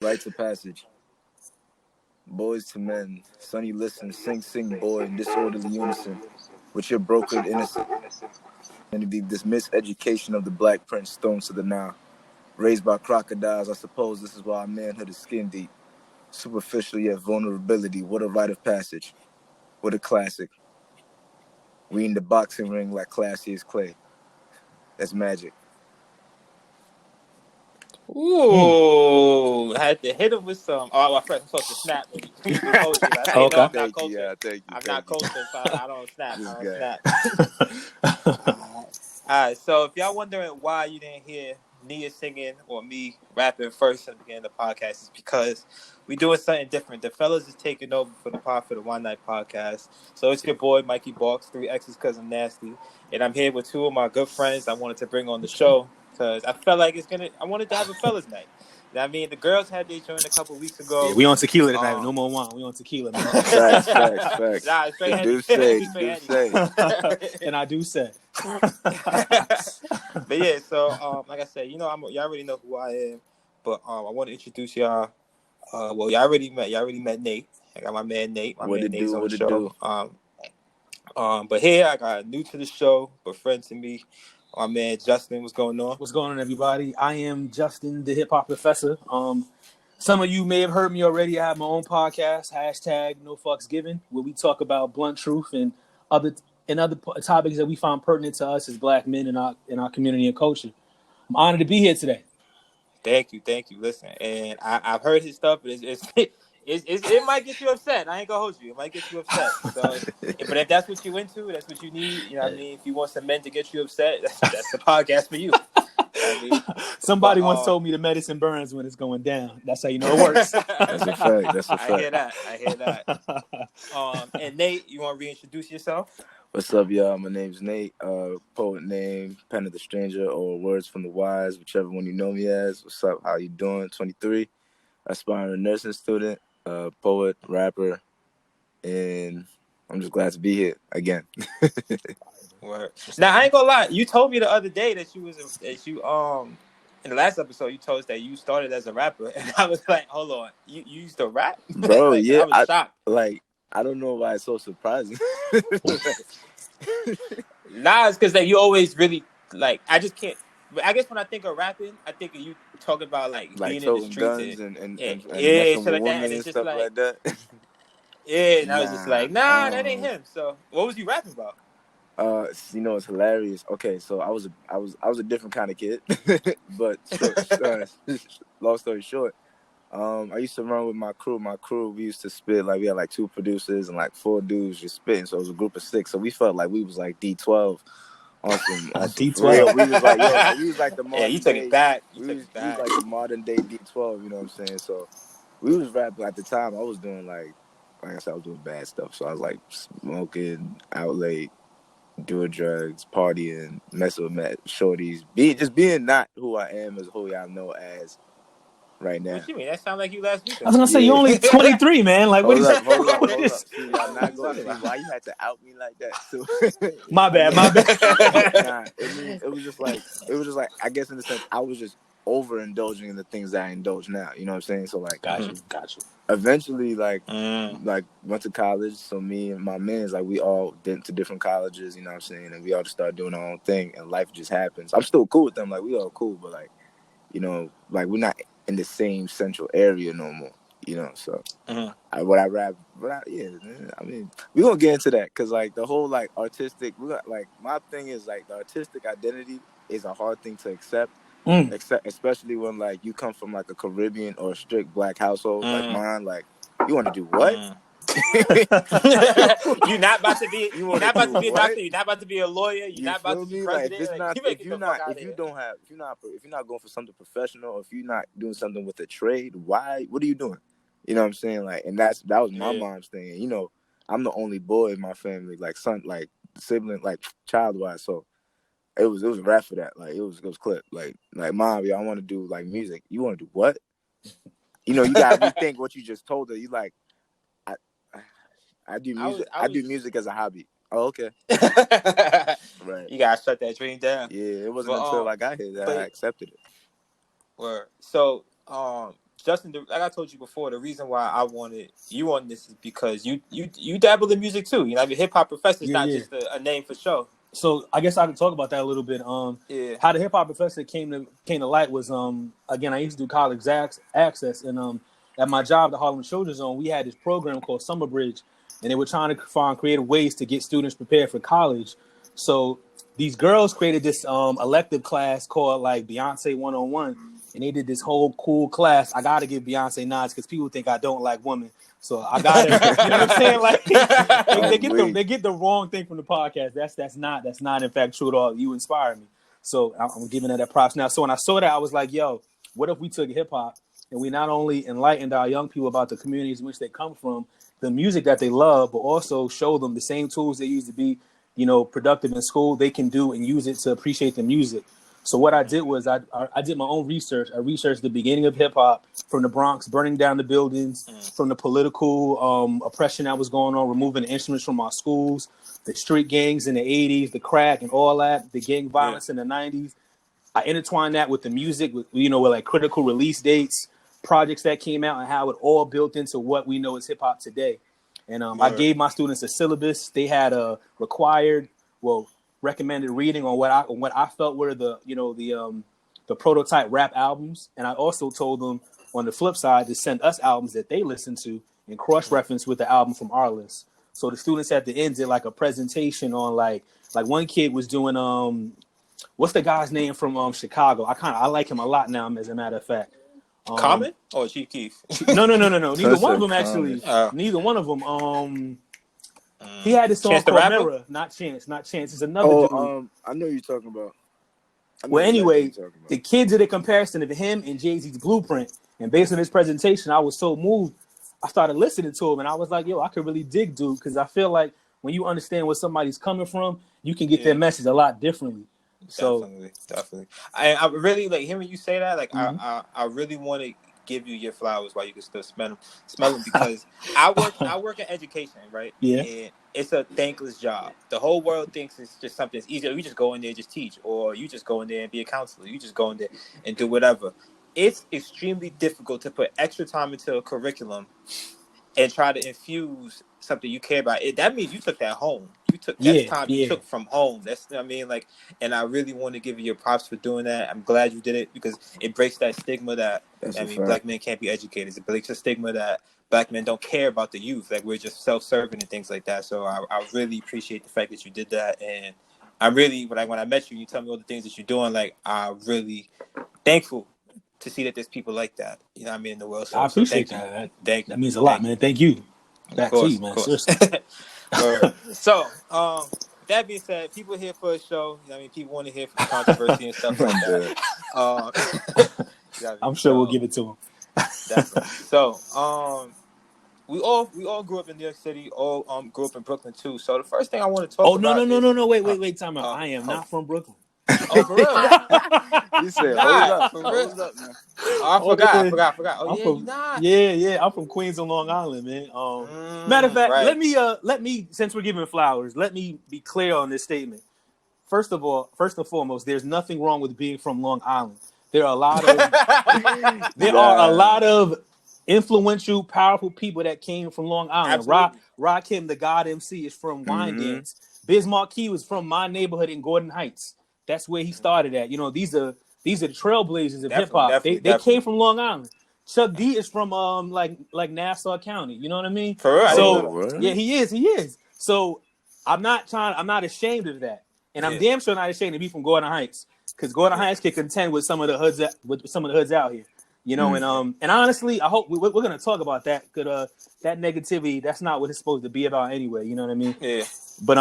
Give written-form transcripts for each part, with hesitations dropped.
Rites of passage. Boys to men, Sonny listen, sing, boy, in disorderly unison, with your brokered innocence, and the miseducation of the black prince stoned to the Nile. Raised by crocodiles, I suppose this is why our manhood is skin deep. Superficial yet vulnerability, what a rite of passage. What a classic. We in the boxing ring like classy as clay. That's magic. Ooh, had to hit him with some. Oh, well, first I'm supposed to snap when you do poetry. Like, hey, no, I'm not cultured. Thank you. I'm not cultured, so I don't snap. This I don't guy. snap. All right. So if y'all wondering why you didn't hear Nia singing or me rapping first in the beginning of the podcast, is because we doing something different. The fellas is taking over for the One Night podcast. So it's your boy Mikey Barxxx, 3X's cousin Nasty, and I'm here with two of my good friends I wanted to bring on the show. Because I felt like I wanted to have a fellas night. I mean, the girls had their joint a couple of weeks ago. Yeah, we on tequila tonight. No more wine. We on tequila, man. Facts. Nah, straight Do say. And I do say. But yeah, so like I said, y'all already know who I am. But I want to introduce y'all. Well, y'all already met Nate. I got my man Nate. Nate's on the show. But here I got new to the show, but friend to me. My man Justin, what's going on? What's going on, everybody? I am Justin, the hip hop professor. Some of you may have heard me already. I have my own podcast, #NoFauxGiven, where we talk about blunt truth and other topics that we find pertinent to us as black men in our community and culture. I'm honored to be here today. Thank you. Listen, and I've heard his stuff, but it might get you upset. I ain't gonna hold you. It might get you upset. So, but if that's what you into, that's what you need. You know what I mean? If you want some men to get you upset, that's the podcast for you. Somebody once told me the medicine burns when it's going down. That's how you know it works. That's a fact. I hear that. And Nate, you want to reintroduce yourself? What's up, y'all? My name's Nate. Poet name, Pen of the Stranger, or Words from the Wise, whichever one you know me as. What's up? How you doing? 23, aspiring nursing student, poet, rapper, and I'm just glad to be here again. Word. Now I ain't gonna lie. You told me the other day that you in the last episode you told us that you started as a rapper, and I was like, hold on, you used to rap, bro? Like, yeah, I was shocked. I don't know why it's so surprising. Nah, it's because like you always really like. I just can't. But I guess when I think of rapping, I think of you talking about like being in the streets guns and shit like that, and it's just stuff like that. Yeah, and I was just like, nah, that ain't him. So what was you rapping about? It's hilarious. Okay, so I was a different kind of kid, but long story short, I used to run with my crew. We used to spit like we had like 2 producers and like 4 dudes just spitting. So it was a group of 6. So we felt like we was like D12. Awesome. D12. We was like, we was like the modern. Yeah, you took it back. We was like the modern day D12. You know what I'm saying? So we was rapping at the time. I was doing like I said, I was doing bad stuff. So I was like smoking, out late, doing drugs, partying, messing with shorties, being not who I am as who y'all know as right now. What you mean? That sound like you last week. I was gonna say you're only 23, man. Like, hold up. See, I'm not going to see why you had to out me like that. So, my bad. Nah, it was just like I guess in the sense I was just overindulging in the things that I indulge now. You know what I'm saying? So like, got you. Eventually, like went to college. So me and my mans, like we all went to different colleges. You know what I'm saying? And we all just started doing our own thing, and life just happens. I'm still cool with them. Like we all cool, but like, you know, like we're not in the same central area no more. You know, so I mean, we're gonna get into that because like the whole like artistic, my thing is like the artistic identity is a hard thing to accept. Especially when like you come from like a Caribbean or a strict black household like mine, like you want to do what? You're not about to be. You're not about to be a doctor. You're not about to be a lawyer. You're not about to be president. If you're not going for something professional, or if you're not doing something with a trade, why? What are you doing? You know what I'm saying? Like, and that was my mom's thing. And, you know, I'm the only boy in my family, like son, like sibling, like child wise. So it was a rap for that. Like it was clip. Like mom, I want to do like music. You want to do what? You know, you gotta rethink what you just told her. You like, I do music. I do music as a hobby. Oh, okay. Right. You gotta shut that dream down. Yeah, it wasn't until I got here that I accepted it. Word. So, Justin, like I told you before, the reason why I wanted you on this is because you dabble in music too. You know, I mean, Hip Hop Professor is not just a name for show. So I guess I can talk about that a little bit. How the Hip Hop Professor came to light was again, I used to do college access, and at my job, the Harlem Children's Zone, we had this program called Summer Bridge, and they were trying to find creative ways to get students prepared for college. So these girls created this elective class called like Beyonce 101, and they did this whole cool class. I gotta give Beyonce nods because people think I don't like women. So I gotta, you know what I'm saying? Like they get the wrong thing from the podcast. That's not in fact true at all. You inspire me, so I'm giving that props now. So when I saw that, I was like, yo, what if we took hip hop and we not only enlightened our young people about the communities in which they come from, the music that they love, but also show them the same tools they used to be, productive in school, they can do and use it to appreciate the music. So what I did was I did my own research. I researched the beginning of hip hop from the Bronx, burning down the buildings, from the political oppression that was going on, removing the instruments from our schools, the street gangs in the 80s, the crack and all that, the gang violence in the 90s. I intertwined that with the music, with like critical release dates, projects that came out, and how it all built into what we know as hip hop today. And I gave my students a syllabus. They had a recommended reading on what I felt were the prototype rap albums, and I also told them on the flip side to send us albums that they listen to and cross-reference with the album from our list. So the students at the end did like a presentation on like one kid was doing what's the guy's name from Chicago? I like him a lot now, as a matter of fact. Common or Chief Keef? No. Neither one of them actually. Neither one of them. He had this song called Mirror. Not Chance. It's another dude. I know you're talking about. Well, anyway, the kid did a comparison of him and Jay-Z's Blueprint. And based on his presentation, I was so moved. I started listening to him, and I was like, yo, I could really dig dude, because I feel like when you understand where somebody's coming from, you can get their message a lot differently. Definitely. I really like hearing you say that. Like, I really want to give you your flowers while you can still smell them because I work in education, right? Yeah. And it's a thankless job. The whole world thinks it's just something that's easy. You just go in there and just teach, or you just go in there and be a counselor. You just go in there and do whatever. It's extremely difficult to put extra time into a curriculum and try to infuse something you care about. That means you took that home. You took time you took from home. That's what I mean. Like, and I really want to give you your props for doing that. I'm glad you did it because it breaks that stigma that black men can't be educated. It breaks the stigma that black men don't care about the youth. Like, we're just self-serving and things like that. So I really appreciate the fact that you did that. And I really, when I met you, you tell me all the things that you're doing. Like, I'm really thankful to see that there's people like that. You know what I mean, in the world. So, I appreciate that. Thank you. That means a lot, man. Thank you. Back to you, man. Seriously. So, that being said, people here for a show. You know what I mean, people want to hear from controversy and stuff like that. I'm sure we'll give it to them. Definitely. So, we all grew up in New York City. All grew up in Brooklyn too. So the first thing I want to talk about. No. Wait. Time out. I am not from Brooklyn. Oh, for real? You said, hold up, man. Oh, I forgot. Oh, you're not. Yeah. I'm from Queens on Long Island, man. Matter of fact, let me, since we're giving flowers, let me be clear on this statement. First and foremost, there's nothing wrong with being from Long Island. There are a lot of influential, powerful people that came from Long Island. Rakim, the God MC, is from Wyandanch. Biz Markie was from my neighborhood in Gordon Heights. That's where he started at. You know, these are the trailblazers of hip hop. They came from Long Island. Chuck D is from like Nassau County. You know what I mean? For real. So yeah, he is. So I'm not ashamed of that, and I'm damn sure not ashamed to be from Gordon Heights, because Gordon Heights can contend with some of the hoods out here. You know, and honestly, I hope we're gonna talk about that, because that negativity, that's not what it's supposed to be about anyway. You know what I mean? Yeah. But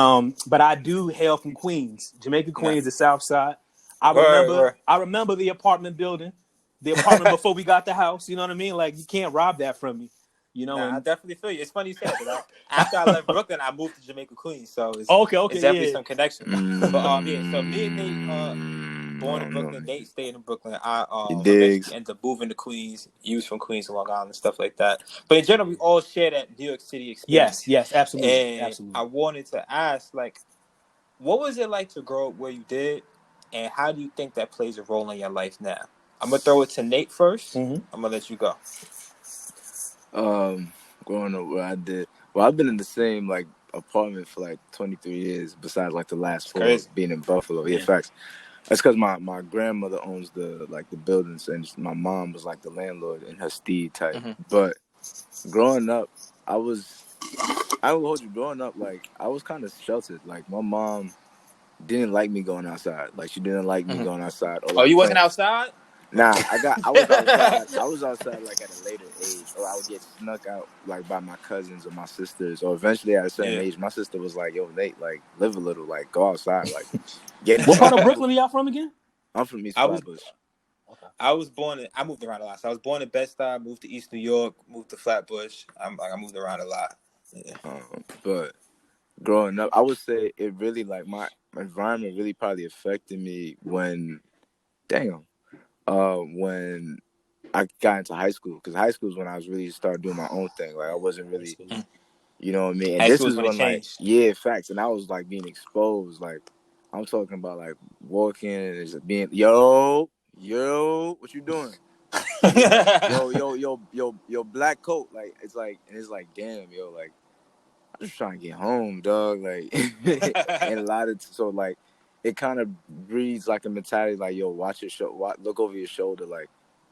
I do hail from Queens, Jamaica, Queens, the South Side. I remember the apartment building, before we got the house. You know what I mean? Like, you can't rob that from me. You know, I definitely feel you. It's funny you say that. After I left Brooklyn, I moved to Jamaica, Queens. So it's definitely some connection. But so me and Nate, born in Brooklyn, Nate stayed in Brooklyn. I ended up moving to Queens. You was from Queens to Long Island and stuff like that. But in general, we all share that New York City experience. Yes, absolutely. And absolutely. I wanted to ask, like, what was it like to grow up where you did, and how do you think that plays a role in your life now? I'm gonna throw it to Nate first. Mm-hmm. I'm gonna let you go. Growing up, I've been in the same like apartment for like 23 years. Besides like the last It's 4 crazy. being in Buffalo. Yeah, facts. That's because my grandmother owns the buildings, and my mom was like the landlord in her steed type. Mm-hmm. But growing up, I will hold you. Growing up, like I was kind of sheltered. Like my mom didn't like me going outside. Like she didn't like me going outside or Oh, like you wasn't playing. outside? Nah, I was outside. I was outside like at a later age, or I would get snuck out like by my cousins or my sisters, or eventually at a certain age, my sister was like, "Yo, Nate, like live a little, like go outside, like get." What part of Brooklyn are y'all from again? I'm from East Flatbush. I moved around a lot. So I was born in Bed-Stuy, moved to East New York, moved to Flatbush. I moved around a lot. Yeah. But growing up, I would say it really like my environment really probably affected me when I got into high school, because high school is when I was really started doing my own thing. Like I wasn't really, you know what I mean. And High this school is is when it when like changed. facts, and I was like being exposed. Like I'm talking about like walking and just being yo, what you doing? Yo, black coat. Like it's like damn, yo, like I'm just trying to get home, dog. Like and a lot of so like it kind of breeds like a mentality like, yo, watch your look over your shoulder, like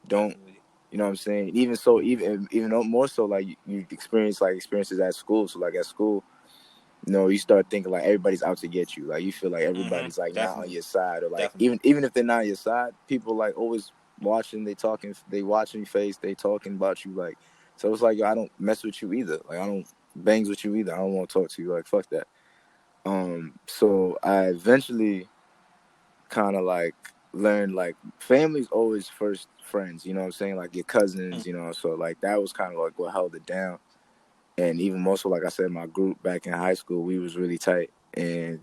don't, you know what I'm saying? Even so, even more so, like you experiences at school. So like at school, you know, you start thinking like everybody's out to get you. Like you feel like everybody's like not on your side, or like even if they're not on your side, people like always watching, they watching your face, they talking about you. Like, so it's like, yo, I don't mess with you either. Like I don't bangs with you either. I don't want to talk to you. Like fuck that. So I eventually kind of like learned like family's always first friends, you know what I'm saying? Like your cousins, you know. So like that was kind of like what held it down. And even more so, like I said, my group back in high school, we was really tight. And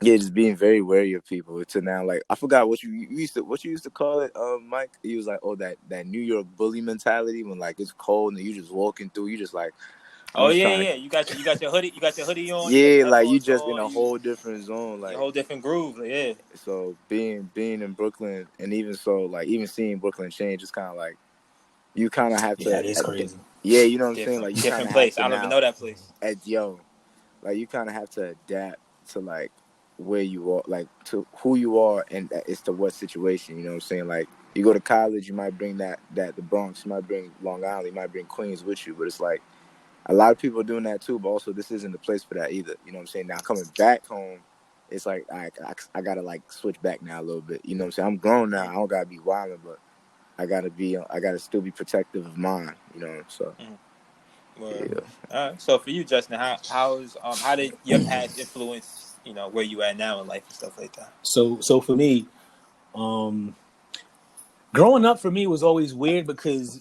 yeah, just being very wary of people. To now, like I forgot what you used to call it, Mike. He was like, oh, that New York bully mentality, when like it's cold and you just walking through, you just like, Oh yeah. You got your hoodie on. Yeah, you got your like you headphones just in on, a whole different zone, like a whole different groove. Yeah. So being in Brooklyn, and even so, like even seeing Brooklyn change, it's kind of like you kind of have to. Yeah, that is crazy. Yeah, you know what I'm saying. Like you kind Different of have place. to I don't even know that place. like you kind of have to adapt to like where you are, like to who you are, and as to what situation. You know what I'm saying. Like you go to college, you might bring that the Bronx, you might bring Long Island, you might bring Queens with you, but it's like a lot of people are doing that too. But also, this isn't the place for that either. You know what I'm saying. Now coming back home, it's like I gotta like switch back now a little bit. You know what I'm saying. I'm grown now. I don't gotta be wilding, but I gotta still be protective of mine. You know. So. Yeah. All right. So for you, Justin, how did your past influence, where you at now in life and stuff like that? So for me, growing up for me was always weird because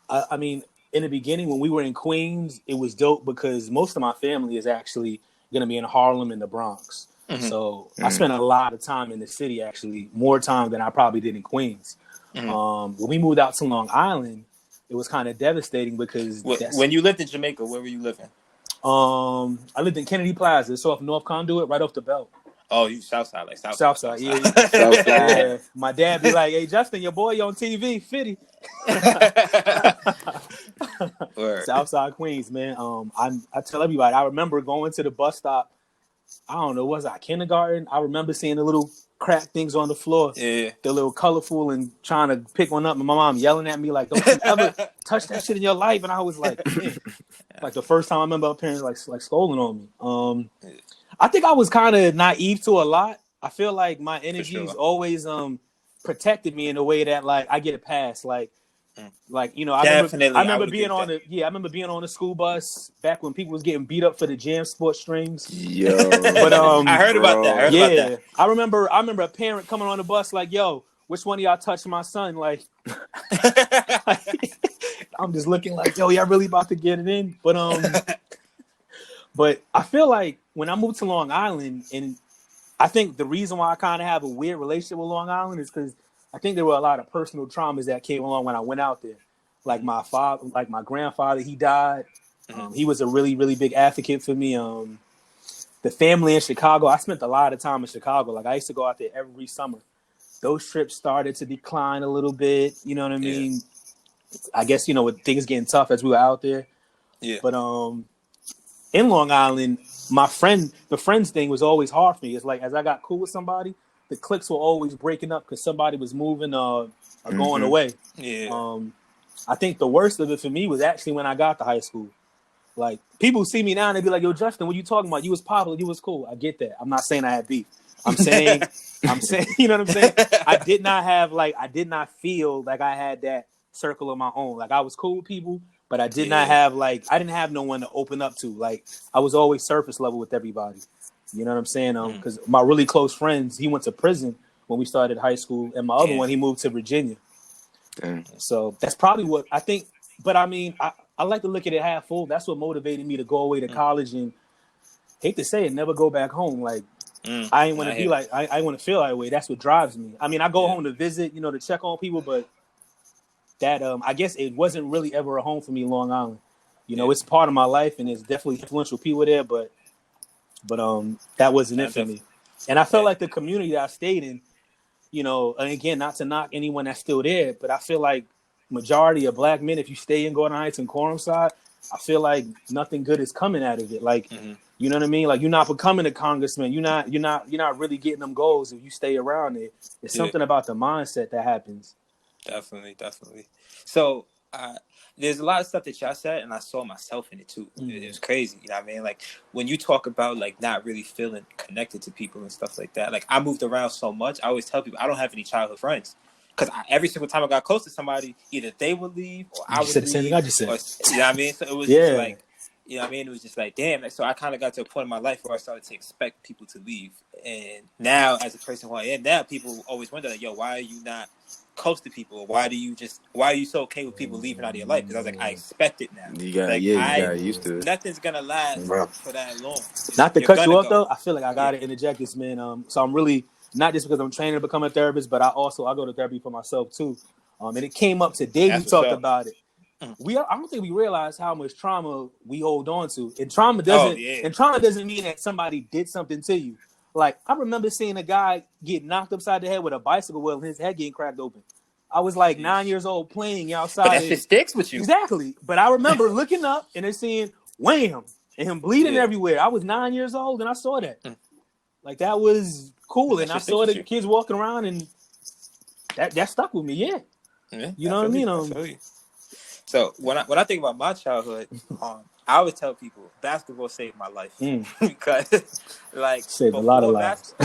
I mean, in the beginning when we were in Queens, it was dope because most of my family is actually gonna be in Harlem and the Bronx. Mm-hmm. So I spent a lot of time in the city, actually, more time than I probably did in Queens. Mm-hmm. When we moved out to Long Island, it was kind of devastating because when you lived in Jamaica, where were you living? I lived in Kennedy Plaza. It's off North Conduit, right off the belt. Oh, you Southside, like Southside, yeah. Southside. Yeah. My dad be like, "Hey, Justin, your boy on TV, Fitty." Southside Queens, man. I tell everybody, I remember going to the bus stop. I don't know, was I kindergarten? I remember seeing the little crack things on the floor. Yeah. They're little colorful and trying to pick one up. And my mom yelling at me like, "Don't you ever touch that shit in your life?" And I was like, man. Like the first time I remember parents like scolding on me. I think I was kind of naive to a lot. I feel like my energies always protected me in a way that like I get a pass. Like I remember being on the school bus back when people was getting beat up for the Jam Sports strings. Yo, but I heard about that. I remember a parent coming on the bus like, "Yo, which one of y'all touched my son?" Like I'm just looking like, "Yo, y'all really about to get it in?" But I feel like when I moved to Long Island, and I think the reason why I kind of have a weird relationship with Long Island is because I think there were a lot of personal traumas that came along when I went out there. Like my grandfather, he died. He was a really, really big advocate for me. The family in Chicago, I spent a lot of time in Chicago. Like I used to go out there every summer. those trips started to decline a little bit. You know what I mean? I guess, with things getting tough as we were out there. Yeah. But in Long Island, the friends thing was always hard for me. It's like as I got cool with somebody, the cliques were always breaking up because somebody was moving or going away. Yeah. I think the worst of it for me was actually when I got to high school. Like, people see me now and they be like, "Yo, Justin, what you talking about? You was popular, you was cool." I get that. I'm not saying I had beef. I'm saying, you know what I'm saying? I did not feel like I had that circle of my own. Like, I was cool with people, but I did not have, I didn't have no one to open up to. Like, I was always surface level with everybody. You know what I'm saying? Because my really close friends, he went to prison when we started high school, and my other one, he moved to Virginia. So that's probably what I think. But I mean, I like to look at it half full. That's what motivated me to go away to college and, hate to say it, never go back home. Like, I ain't want to be like, I want to feel that way. That's what drives me. I mean, I go home to visit, to check on people, but that, I guess it wasn't really ever a home for me, Long Island. It's part of my life and it's definitely influential people there, but that wasn't it for me. And I felt like the community that I stayed in, and again, not to knock anyone that's still there, but I feel like majority of black men, if you stay in Gordon Heights and Quorum side, I feel like nothing good is coming out of it. Like, you know what I mean? Like, you're not becoming a congressman. You're not really getting them goals if you stay around it. It's something about the mindset that happens. Definitely. So there's a lot of stuff that y'all said, and I saw myself in it too. It was crazy, you know what I mean? Like, when you talk about like not really feeling connected to people and stuff like that, like, I moved around so much. I always tell people I don't have any childhood friends because every single time I got close to somebody, either they would leave or I would leave. The same thing I just said. Or, you know what I mean? So it was just like, you know what I mean? It was just like, damn. Like, so I kind of got to a point in my life where I started to expect people to leave, and now as a person who I am now, people always wonder like, yo, why are you not close to people? Why are you so okay with people leaving out of your life? Because I was like, I expect it now. You got used to it. Nothing's gonna last for that long. Not to cut you off though, I feel like I gotta interject this, man. So I'm really not just because I'm training to become a therapist, but I go to therapy for myself too. And it came up today. We talked about it. I don't think we realize how much trauma we hold on to, and trauma doesn't mean that somebody did something to you. Like, I remember seeing a guy get knocked upside the head with a bicycle wheel and his head getting cracked open. I was like 9 years old playing outside. But that shit sticks with you. Exactly. But I remember looking up and then seeing wham and him bleeding everywhere. I was 9 years old and I saw that. Like, that was cool. And I saw the kids walking around and that stuck with me. Yeah. You know what I mean? So when I think about my childhood, I always tell people basketball saved my life because, like, saved a lot of lives.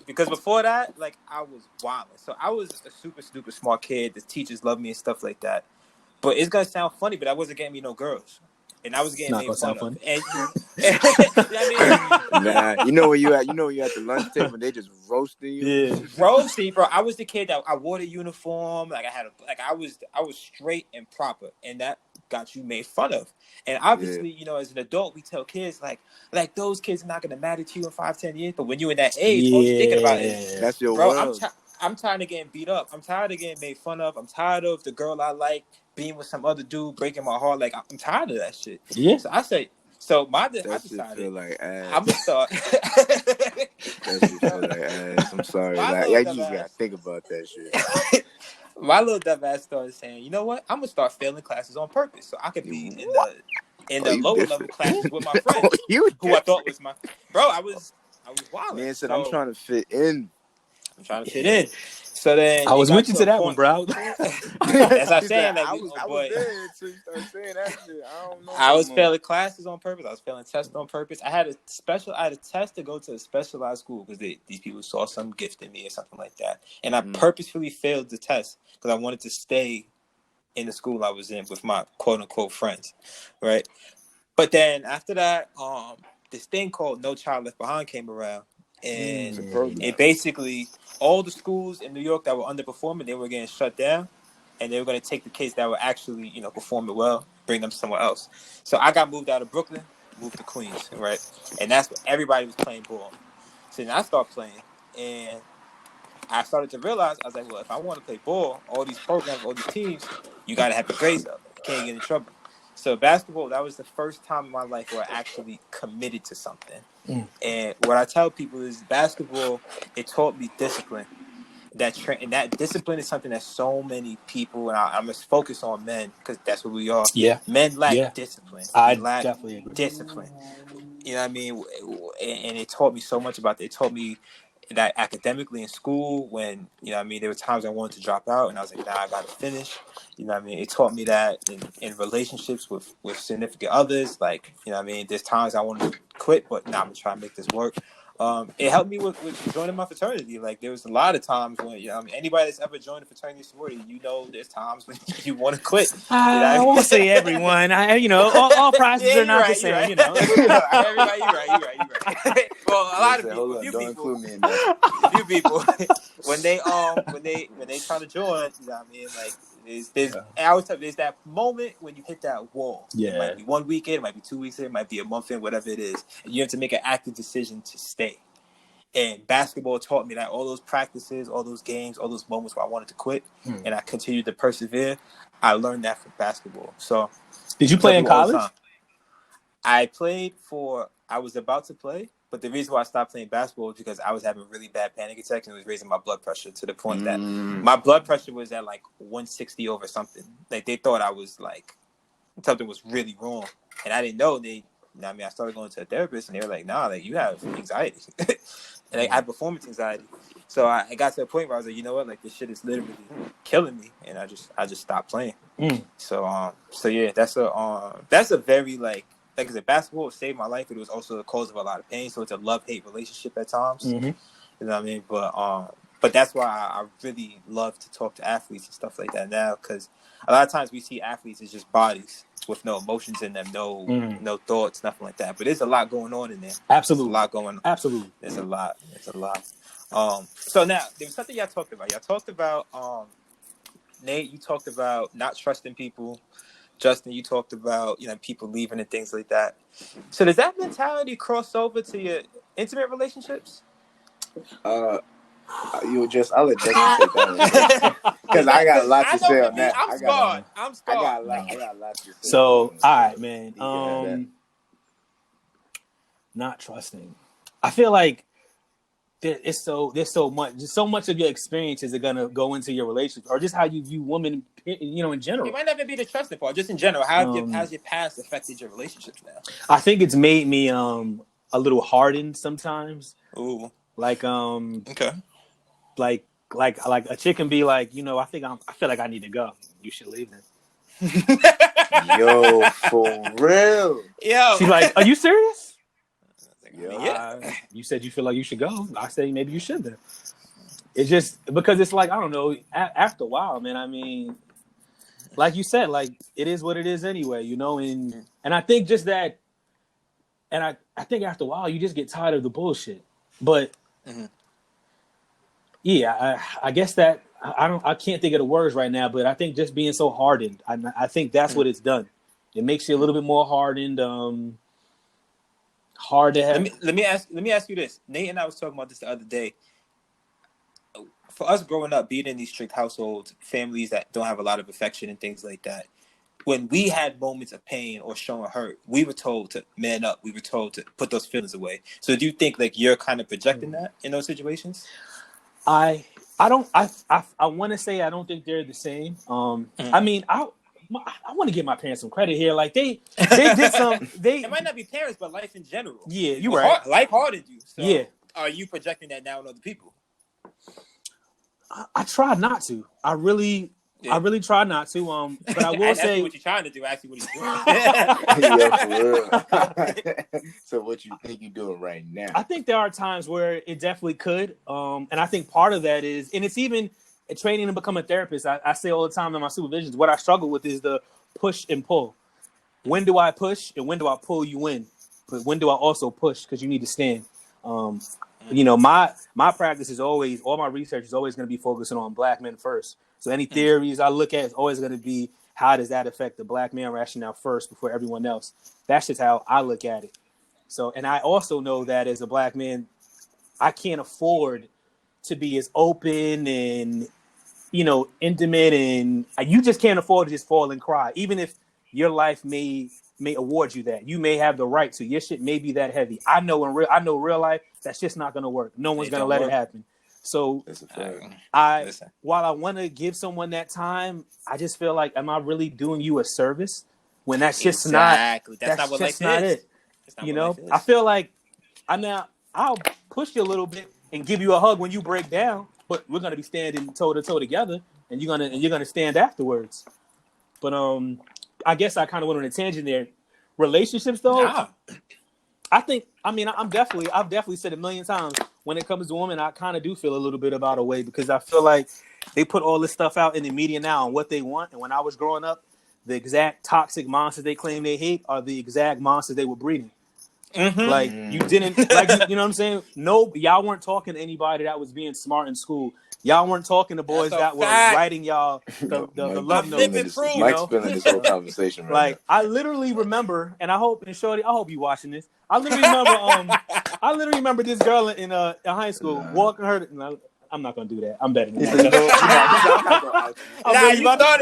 because before that, like, I was wilding. So I was a super smart kid. The teachers loved me and stuff like that. But it's gonna sound funny, but I wasn't getting me no girls, and I was getting made fun of. And, nah, you know where you at the lunch table and they just roasting you. Yeah, roasting, bro. I was the kid that I wore the uniform. Like, I was straight and proper, and that got you made fun of. And obviously, as an adult, we tell kids like those kids are not gonna matter to you in 5-10 years. But when you're in that age, all you're thinking about is, that's your bro. world. I'm tired of getting beat up. I'm tired of getting made fun of. I'm tired of the girl I like being with some other dude breaking my heart. Like, I'm tired of that shit. Yeah. So I say, I decided feel like ass. I'm gonna start. That shit feel like ass. I'm sorry. I just gotta think about that shit. My little dumb ass started saying, you know what? I'm gonna start failing classes on purpose so I could be in the lower level classes with my friends who I thought was my bro. I was wild. Man said, I'm trying to fit in. So then I was with you to that one, bro. As I said, like, I was there until you started saying that shit. I don't know. I was failing classes on purpose. I was failing tests on purpose. I had a test to go to a specialized school because these people saw some gift in me or something like that, and I purposefully failed the test because I wanted to stay in the school I was in with my quote unquote friends, right? But then after that, this thing called No Child Left Behind came around. And basically all the schools in New York that were underperforming, they were getting shut down, and they were going to take the kids that were actually, performing well, bring them somewhere else. So I got moved out of Brooklyn, moved to Queens, right? And that's where everybody was playing ball. So then I started playing, and I started to realize, I was like, well, if I want to play ball, all these programs, all these teams, you got to have your grades up. You can't get in trouble. So basketball, that was the first time in my life where I actually committed to something. And what I tell people is basketball, it taught me discipline. And that discipline is something that so many people, and I'm just focused on men because that's what we are. Yeah. Men lack Yeah. discipline. We I lack definitely agree. discipline. You know what I mean? And it taught me so much about that. It taught me that academically in school, when, you know what I mean, there were times I wanted to drop out and I was like, nah, I gotta finish. You know what I mean? It taught me that in relationships with significant others, like, you know what I mean, there's times I wanted to quit, but nah, I'm gonna try and make this work. It helped me with joining my fraternity. Like, there was a lot of times when, you know, I mean, anybody that's ever joined a fraternity sorority, you know, there's times when you want to quit. You know what I I mean? won't say everyone. All prizes Yeah, are not the right, same. right. You know. Everybody, you're right. Well, a lot of people, Hold a on, few don't people, include me in that. a few people, when they try to join, you know what I mean? Like, I always tell you, there's that moment when you hit that wall. Yeah. It might be 1 weekend, it might be 2 weeks in, it might be a month in, whatever it is. And you have to make an active decision to stay. And basketball taught me that all those practices, all those games, all those moments where I wanted to quit, and I continued to persevere, I learned that from basketball. So, Did you play in college? I was about to play, but the reason why I stopped playing basketball was because I was having really bad panic attacks and it was raising my blood pressure to the point that my blood pressure was at like 160 over something. Like, they thought I was like, something was really wrong. And I didn't know. I started going to a therapist and they were like, nah, like, you have anxiety. And like, I have performance anxiety. So I got to a point where I was like, you know what, like, this shit is literally killing me. And I just stopped playing. So yeah, that's a very, like I said, basketball saved my life. It was also the cause of a lot of pain. So it's a love-hate relationship at times. You know what I mean? But that's why I really love to talk to athletes and stuff like that now, because a lot of times we see athletes as just bodies with no emotions in them, no thoughts, nothing like that. But there's a lot going on in there. Absolutely. There's a lot going on. Absolutely. There's a lot. So now there was something y'all talked about. Y'all talked about Nate, you talked about not trusting people. Justin, you talked about, you know, people leaving and things like that. So does that mentality cross over to your intimate relationships? I'll let Justin take that one because I got a lot to say on that. I'm scarred. I got a lot to say. So, all right, man. Not trusting. I feel like there's so much of your experiences are gonna go into your relationship, or just how you view women, you know, in general. It might not even be the trusting part, just in general. How's your past affected your relationships now? I think it's made me a little hardened sometimes. Ooh. Like okay. Like a chick can be like, you know, I feel like I need to go. You should leave then. Yo, for real. Yo. She's like, are you serious? Yeah. You said you feel like you should go. I say maybe you should then. It's just because it's like, I don't know, after a while, man, I mean, like you said, like, it is what it is anyway, you know, and I think just that, and I think after a while you just get tired of the bullshit. But yeah, I guess that I can't think of the words right now, but I think just being so hardened, I think that's what it's done. It makes you a little bit more hardened, hard to have. Let me ask you this. Nate and I was talking about this the other day. For us growing up, being in these strict households, families that don't have a lot of affection and things like that, when we had moments of pain or showing hurt, we were told to man up. We were told to put those feelings away. So do you think like you're kind of projecting that in those situations? I want to say I don't think they're the same. I mean, I want to give my parents some credit here. Like they did some. It might not be parents, but life in general. Yeah, you're right. Life hardened you. So yeah. Are you projecting that now on other people? I try not to. I really try not to. But I will say what you're trying to do. Actually, what you're doing. Yeah, for real. So what you think you're doing right now? I think there are times where it definitely could. And I think part of that is, and it's even training to become a therapist. I say all the time in my supervisions, what I struggle with is the push and pull. When do I push and when do I pull you in? But when do I also push? Because you need to stand. You know, my practice is always, all my research is always going to be focusing on black men first. So any theories I look at is always going to be, how does that affect the black man rationale first before everyone else? That's just how I look at it. So, and I also know that as a black man, I can't afford to be as open and, you know, intimate, and you just can't afford to just fall and cry. Even if your life may may award you that. You may have the right to. Your shit may be that heavy. I know real life that's just not gonna work. No one's gonna let it happen. So while I want to give someone that time, I just feel like, am I really doing you a service when that's just not what it? You know, I feel like I'll push you a little bit and give you a hug when you break down, but we're gonna be standing toe to toe together, and you're gonna stand afterwards. But I guess I kind of went on a tangent there. Relationships, though, I've definitely said a million times, when it comes to women, I kind of do feel a little bit about a way, because I feel like they put all this stuff out in the media now on what they want, and when I was growing up, the exact toxic monsters they claim they hate are the exact monsters they were breeding. Like, you didn't, like, you know what I'm saying? No, y'all weren't talking to anybody that was being smart in school. Y'all weren't talking to boys that were writing y'all the love notes. Mike's feeling this whole conversation right like, now. I literally remember, and Shorty, I hope you watching this. I literally remember this girl in high school walking her. I'm not gonna do that. I'm betting. You started,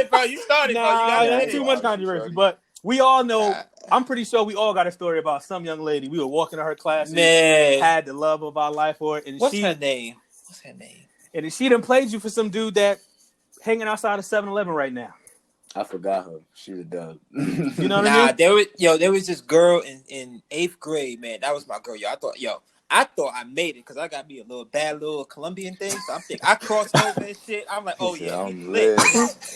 bro. You started, bro. Too much controversy, but we all know. I'm pretty sure we all got a story about some young lady. We were walking to her class, had the love of our life for it. And What's her name? And she done played you for some dude that hanging outside of 7-Eleven right now. I forgot her. She was dub. You know what I mean? There was this girl in 8th grade, man. That was my girl, I thought I made it because I got me a bad little Colombian thing. So I'm thinking I crossed over and shit. I'm like, oh yeah, I'm lit.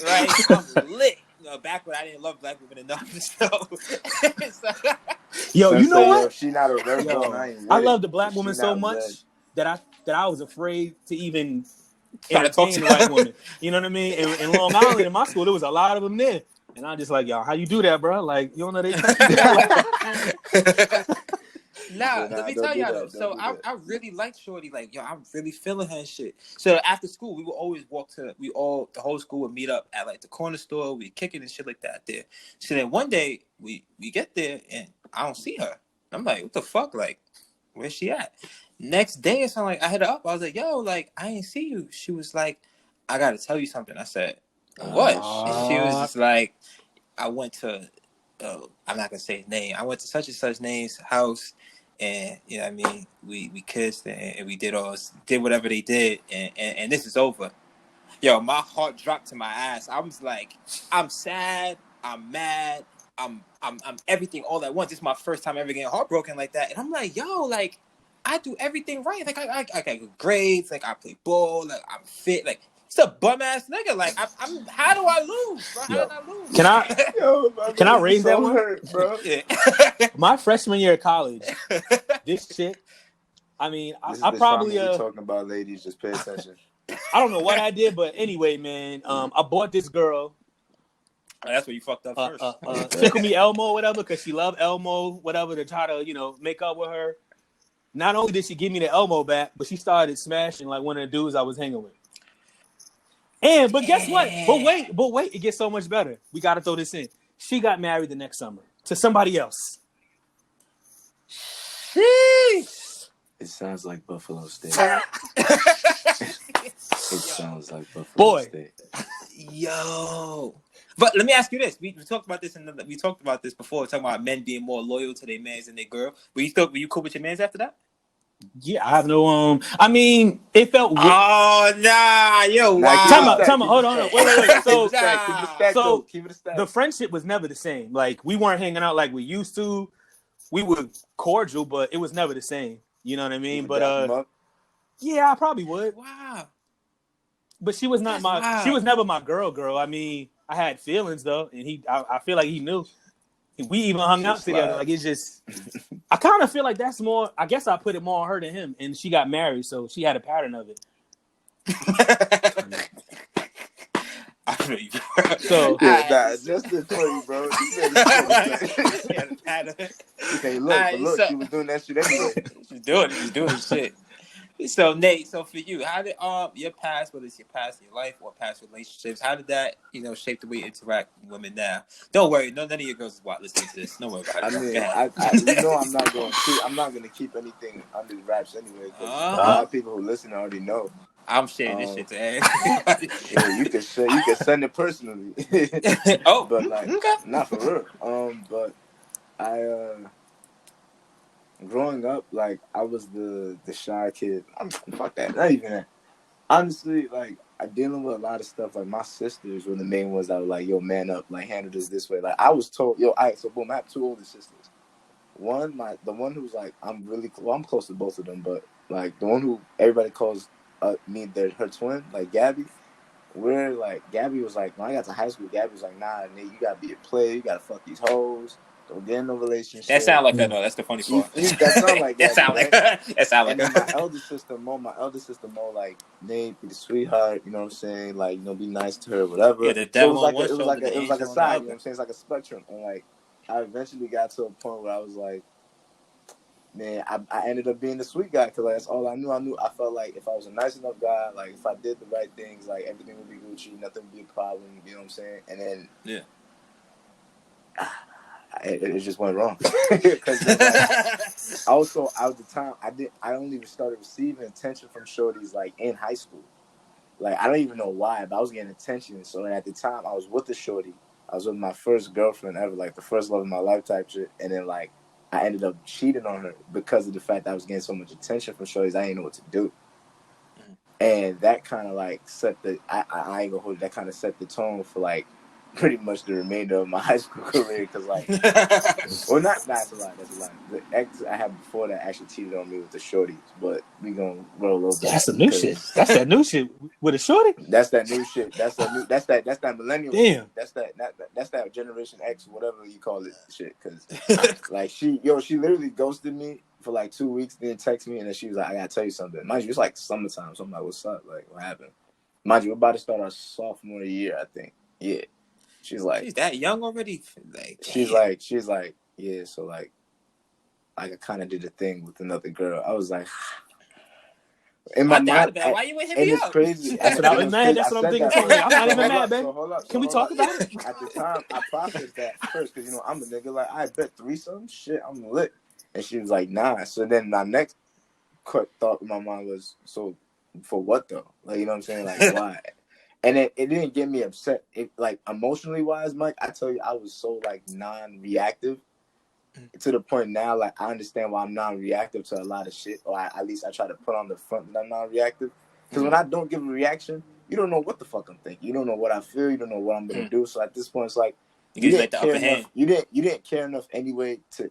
Right? I'm lit. Back when I didn't love black women enough. Yo, you know what? She not a rebel. I love the black woman so much that I was afraid to even entertain the white woman. You know what I mean? In Long Island, in my school, there was a lot of them there. And I'm just like, yo, how you do that, bro? Like, you don't know they let me tell y'all though. So I really liked Shorty. Like, yo, I'm really feeling her and shit. So after school, we would always the whole school would meet up at like the corner store. We kick it and shit like that there. So then one day we get there and I don't see her. I'm like, what the fuck? Like, where's she at? Next day, so I'm like, I hit her up. I was like, yo, like, I ain't see you. She was like, I gotta tell you something. I said, what? And she was just like, I went to I'm not gonna say his name. I went to such and such name's house. And you know what I mean, we kissed and we did whatever they did, and this is over. Yo, my heart dropped to my ass. I was like, I'm sad, I'm mad, I'm everything all at once. This is my first time ever getting heartbroken like that. And I'm like, yo, like, I do everything right. Like I got good grades, like I play ball, like I'm fit, like it's a bum ass nigga. Like I'm how do I lose, bro? How did I lose? Can I raise that one? Hurt, bro. Yeah. My freshman year of college, this shit. I mean, I probably talking about ladies. Just pay attention. I don't know what I did, but anyway, man, I bought this girl. That's where you fucked up first. Tickle Me Elmo, whatever, because she loved Elmo, whatever, to try to make up with her. Not only did she give me the Elmo back, but she started smashing like one of the dudes I was hanging with. But guess what? But wait, it gets so much better. We got to throw this in. She got married the next summer to somebody else. Sheesh. It sounds like Buffalo State. It sounds like Buffalo State. Yo. But let me ask you this: we talked about this, we talked about this before. Talking about men being more loyal to their mans than their girl. Were you cool with your mans after that? Yeah, I have no. I mean, it felt. Oh nah, yo. Wow. Time out. Hold on. Wait. So keep it a stack. The friendship was never the same. Like, we weren't hanging out like we used to. We were cordial, but it was never the same. You know what I mean? But yeah, I probably would. Wow. But she was not She was never my girl. I mean, I had feelings though, and I feel like he knew. We even hung out together. Like, it's just, I kind of feel like that's more. I guess I put it more on her than him, and she got married, so she had a pattern of it. I feel you. So just to tell you, bro. Okay, look, she was doing that shit anyway. She's doing shit. So Nate, for you, how did your past, whether it's your past in your life or past relationships, how did that shape the way you interact with women now? Don't worry, none of your girls is listening to this. Don't worry about it. I mean, I'm not gonna keep anything under the wraps anyway. Because a lot of people who listen already know. I'm sharing this shit to everybody. Yeah, you can send it personally. Oh, but like, not for real. But growing up, like, I was the shy kid. Fuck that. Not even that. Honestly, like, I dealing with a lot of stuff. Like, my sisters were the main ones that were like, yo, man up, like, handle this way. Like, I was told, yo, all right, so boom, I have 2 older sisters. The one who's like, I'm close to both of them, but like the one who everybody calls me her twin, like Gabby. We're like, Gabby was like, when I got to high school, Gabby was like, nah, nigga, you gotta be a player, you gotta fuck these hoes, don't get in no relationship. That sound like no, that's the funny part. That sound like that Gabby, sound like right? that sound like. And then my elder sister Mo, like, Nate, be the sweetheart, you know what I'm saying? Like, you know, be nice to her, whatever. Yeah, the devil so on one shoulder, it was like a on side, you know what I'm saying? It's like a spectrum, and like I eventually got to a point where I was like, man, I ended up being the sweet guy because like, that's all I knew. I felt like if I was a nice enough guy, like if I did the right things, like everything would be Gucci, nothing would be a problem. You know what I'm saying? And then it just went wrong because like, also at the time I only started receiving attention from shorties like in high school. Like I don't even know why, but I was getting attention. So at the time I was with the shorty. I was with my first girlfriend ever, like the first love of my life type shit, and then like. I ended up cheating on her because of the fact that I was getting so much attention from shorties. I didn't know what to do. And that kind of like set I ain't gonna hold it, that kind of set the tone for like pretty much the remainder of my high school career. Cause like, well, that's a lie. The ex I had before that actually cheated on me with the shorties, but we gonna roll over. That's some new shit. That's that new shit with a shorty. That's that new shit. That's that millennial. Damn. Shit. That's that Generation X, whatever you call it, shit. Cause like she literally ghosted me for like 2 weeks, then text me, and then she was like, I gotta tell you something. Mind you, it's like summertime, so I'm like, what's up? Like, what happened? Mind you, we're about to start our sophomore year, I think. Yeah. She's like, she's that young already. Like, she's like, yeah. So like I kind of did a thing with another girl. I was like, in my mind, why you hit me up? It's crazy. That's what I was mad. That's what I'm thinking. I'm not even mad, baby. Can we talk about it? At the time, I processed that first because I'm a nigga. Like I bet threesome, shit, I'm lit. And she was like, nah. So then my next thought in my mind was, so for what though? Like, you know what I'm saying? Like, why? And it didn't get me upset. It like emotionally wise, Mike, I tell you, I was so like non-reactive to the point now, like I understand why I'm non-reactive to a lot of shit, or at least I try to put on the front that I'm non-reactive. Because when I don't give a reaction, you don't know what the fuck I'm thinking. You don't know what I feel. You don't know what I'm gonna do. So at this point, it's like you didn't care enough. You didn't care enough anyway to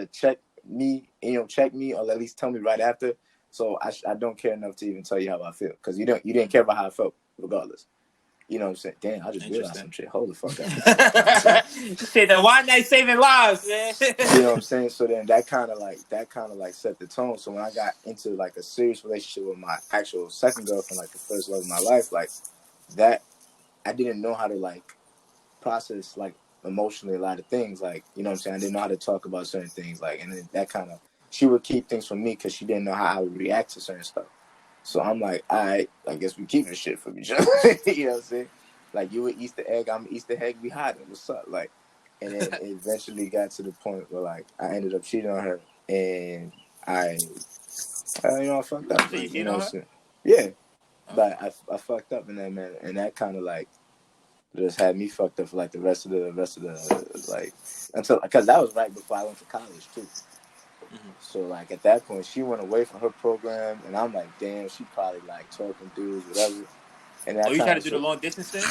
check me, check me, or at least tell me right after. So I don't care enough to even tell you how I feel because you didn't care about how I felt regardless. You know what I'm saying? Damn, I just realized some shit. Hold the fuck up. Shit, the one night saving lives, man. You know what I'm saying? So then that kind of like set the tone. So when I got into like a serious relationship with my actual second girlfriend, like the first love of my life, like that, I didn't know how to like process like emotionally a lot of things. Like, you know what I'm saying? I didn't know how to talk about certain things. Like, and then that kind of, she would keep things from me because she didn't know how I would react to certain stuff. So I'm like, all right, I guess we keep this shit from each other. You know what I'm saying? Like, you an Easter egg, I'm an Easter egg, we hiding. What's up? Like, and then it eventually got to the point where, like, I ended up cheating on her, and I fucked up. So you You know what I'm saying? her? Yeah. But I fucked up in that manner, and that kind of, like, just had me fucked up for, like, the rest of the, like, until, because that was right before I went to college, too. So, like, at that point, she went away from her program, and I'm like, damn, she probably, like, talking dudes, whatever. And you trying to do the long distance thing?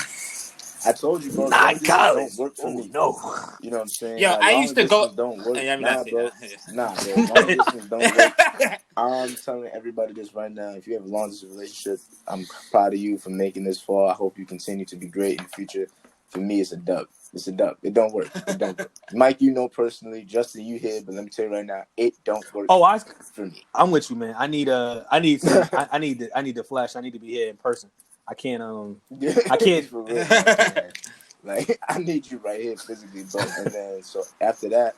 I told you, bro, long distance don't work for me. No. You know what I'm saying? Yo, like, I used to go. Don't work. Nah, bro. Long distance don't work. I'm telling everybody this right now. If you have a long distance relationship, I'm proud of you for making this far. I hope you continue to be great in the future. For me, it's a dub. It's a dub. It don't work. It don't work. Mike, you know personally. Justin, you here, but let me tell you right now, it don't work. For me. I'm with you, man. I need the flash. I need to be here in person. I can't For real, like I need you right here physically, bro. And then so after that,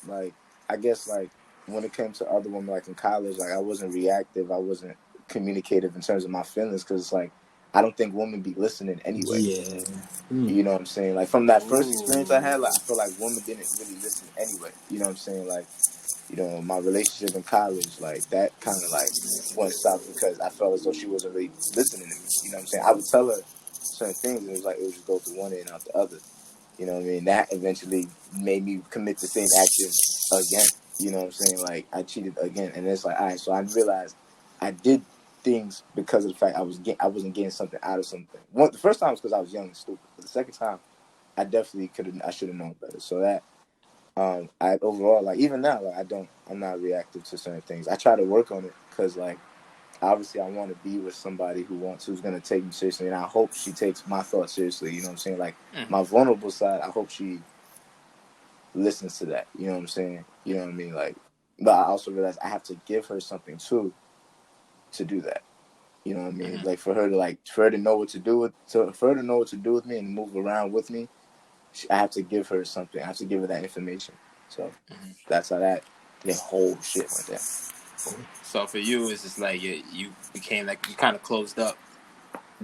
like I guess like when it came to other women, like in college, like I wasn't reactive. I wasn't communicative in terms of my feelings because it's like I don't think women be listening anyway. Yeah. You know what I'm saying? Like from that first experience I had, like I feel like women didn't really listen anyway. You know what I'm saying? Like, my relationship in college, like that kind of like went south because I felt as though she wasn't really listening to me. You know what I'm saying? I would tell her certain things and it was like it would just go through one ear and out the other. You know what I mean? That eventually made me commit the same action again. You know what I'm saying? Like, I cheated again, and it's like, all right. So I realized I did things because of the fact I wasn't getting something out of something. The first time was because I was young and stupid, but the second time, I definitely I should have known better. So that, I overall, like, even now, like, I'm not reactive to certain things. I try to work on it because, like, obviously I want to be with somebody who's going to take me seriously, and I hope she takes my thoughts seriously. You know what I'm saying? Like, my vulnerable side, I hope she listens to that. You know what I'm saying? You know what I mean? Like, but I also realize I have to give her something too to do that. You know what I mean? Like, for her to know what to do with me and move around with me, I have to give her something. I have to give her that information. So that's how that whole shit went down. So for you, it's just like you became like you kind of closed up.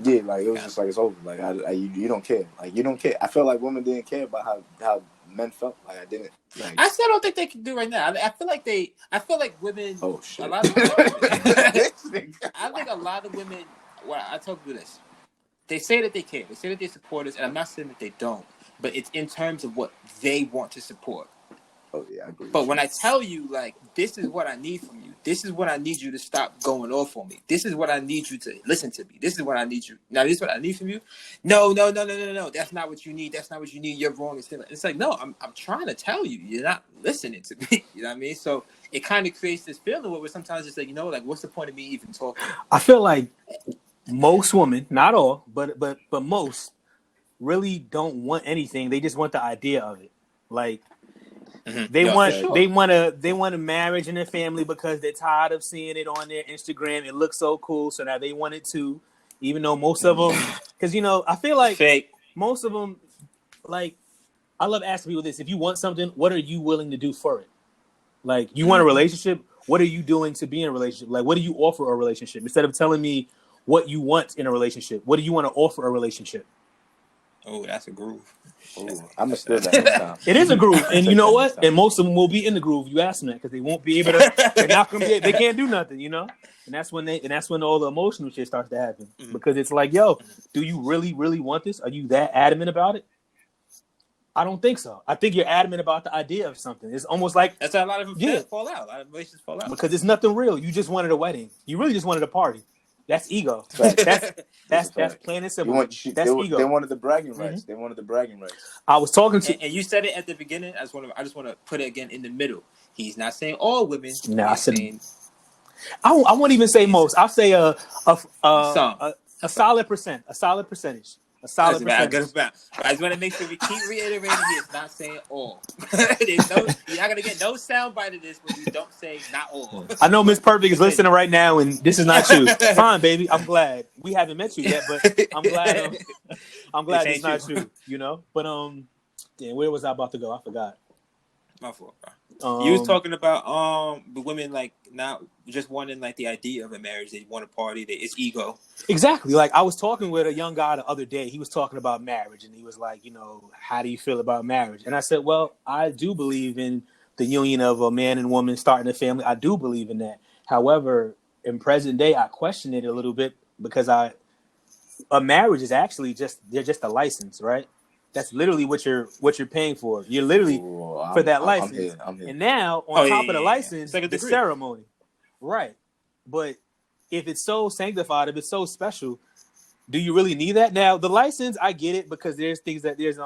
Yeah, like, it was just like, it's over. Like, you don't care. Like, you don't care. I felt like women didn't care about how men felt. Like, I didn't. Like, I still don't think they can do right now. I feel like women. Oh shit! A lot of I think a lot of women. Well, I tell you this. They say that they care. They say that they support us, and I'm not saying that they don't. But it's in terms of what they want to support. Oh yeah, I agree. But when I tell you, like, this is what I need from you. This is what I need you to stop going off on me. This is what I need you to listen to me. This is what I need you. Now, this is what I need from you. No. That's not what you need. That's not what you need. You're wrong. It's like, no, I'm trying to tell you. You're not listening to me. You know what I mean? So it kind of creates this feeling where sometimes it's like, like, what's the point of me even talking? I feel like most women, not all, but most, really don't want anything. They just want the idea of it. Like, they want a marriage and a family because they're tired of seeing it on their Instagram. It looks so cool, so now they want it too. Even though most of them, because I feel like most of them, like, I love asking people this: if you want something, what are you willing to do for it? Like, you want a relationship, what are you doing to be in a relationship? Like, what do you offer a relationship? Instead of telling me what you want in a relationship, what do you want to offer a relationship? Oh, that's a groove. I'm gonna steal that next time. It is a groove, and you know what? And most of them will be in the groove. You ask them that because they won't be able to. They're not gonna be. They can't do nothing, And that's when all the emotional shit starts to happen, because it's like, yo, do you really, really want this? Are you that adamant about it? I don't think so. I think you're adamant about the idea of something. It's almost like that's how a lot of them fall out. A lot of relationships fall out because it's nothing real. You just wanted a wedding. You really just wanted a party. That's ego. That's plain and simple. That's ego. They wanted the bragging rights. They wanted the bragging rights. I was talking to, and you said it at the beginning. I just want to put it again in the middle. He's not saying all women. No, I said. I won't even say most. I'll say a solid percent. A solid percentage. A solid percentage. I just want to make sure we keep reiterating it's not saying all. You're not gonna get no soundbite of this when we don't say not all. I know Miss Perfect is listening right now, and this is not you. Fine, baby. I'm glad we haven't met you yet, but I'm glad. I'm glad it's not you. But damn, where was I about to go? I forgot. My fault, bro. You was talking about the women, like, not just wanting, like, the idea of a marriage. They want a party. It's ego. Exactly. Like, I was talking with a young guy the other day. He was talking about marriage, and he was like, how do you feel about marriage? And I said, well, I do believe in the union of a man and woman starting a family. I do believe in that. However, in present day, I question it a little bit because a marriage is actually they're just a license, right? That's literally what you're paying for. You're literally for that license. I'm here. And now, on top of the license, the ceremony. Right. But if it's so sanctified, if it's so special, do you really need that? Now, the license, I get it, because there's things that there's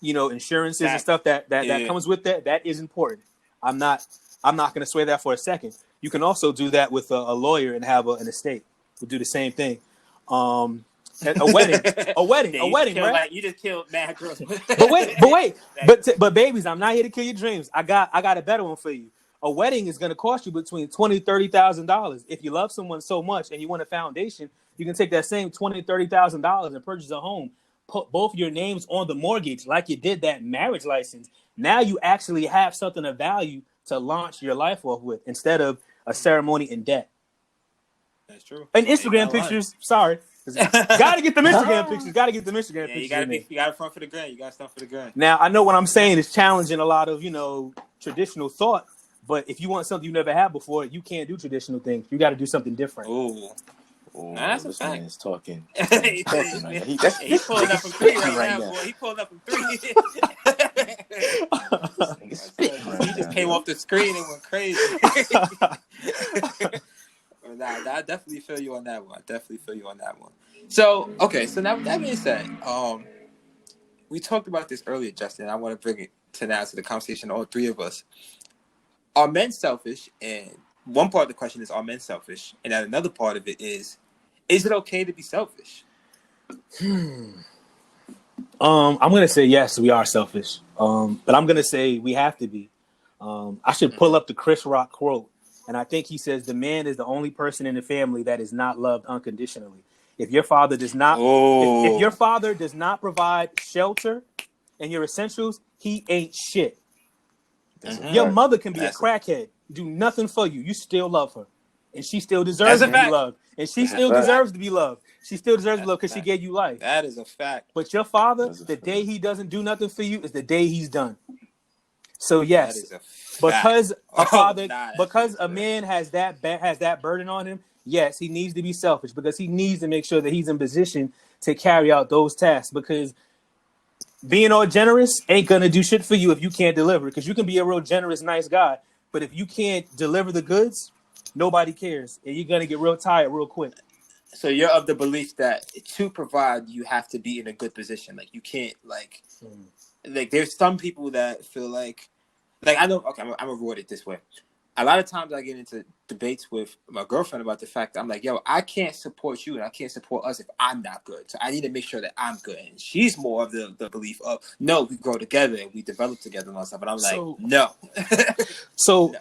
insurances and stuff that comes with that. That is important. I'm not going to swear that for a second. You can also do that with a lawyer and have an estate. We'll do the same thing. A wedding, right? Like, you just killed mad girls. but babies, I'm not here to kill your dreams. I got a better one for you. A wedding is going to cost you between $20,000-$30,000. If you love someone so much and you want a foundation, you can take that same $20,000-$30,000 and purchase a home. Put both your names on the mortgage, like you did that marriage license. Now you actually have something of value to launch your life off with, instead of a ceremony in debt. That's true. And Instagram pictures. Sorry. Gotta get the Instagram pictures. Gotta get the Instagram pictures. You gotta front for the gram. You gotta stuff for the gram. Now, I know what I'm saying is challenging a lot of, traditional thought, but if you want something you never had before, you can't do traditional things. You got to do something different. Ooh. Oh, Nah, that's a this fact. man is talking. This man is talking right now. That's He pulling up from 3 right now, now. boy. He pulling up from 3. This nigga's spitting right He just now. came Yo. off the screen and went crazy. Nah, I definitely feel you on that one. So, okay, so now that being said, we talked about this earlier, Justin. I want to bring it to the conversation, all three of us. Are men selfish? And one part of the question is, are men selfish? And then another part of it is it okay to be selfish? I'm gonna say yes, we are selfish. But I'm gonna say we have to be. I should pull up the Chris Rock quote, and I think he says the man is the only person in the family that is not loved unconditionally. If your father does not, if your father does not provide shelter and your essentials, he ain't shit. Your mother can be a crackhead, do nothing for you. You still love her, and she still deserves to be loved. And she still deserves to be loved. She still deserves to be loved because she gave you life. That is a fact. But your father, the day he doesn't do nothing for you is the day he's done. So yes, that is a fact. because a father, because a man has that burden on him. Yes, he needs to be selfish because he needs to make sure that he's in position to carry out those tasks. Because being all generous ain't gonna do shit for you if you can't deliver. Because you can be a real generous, nice guy, but if you can't deliver the goods, nobody cares, and you're gonna get real tired real quick. So you're of the belief that to provide, you have to be in a good position. Like you can't like there's some people that feel like I know. Okay, I'm gonna word it this way. A lot of times I get into debates with my girlfriend about the fact that I'm like, yo, I can't support you and I can't support us if I'm not good. So I need to make sure that I'm good. And she's more of the belief of, no, we grow together and we develop together and all stuff. And I'm like, no. No.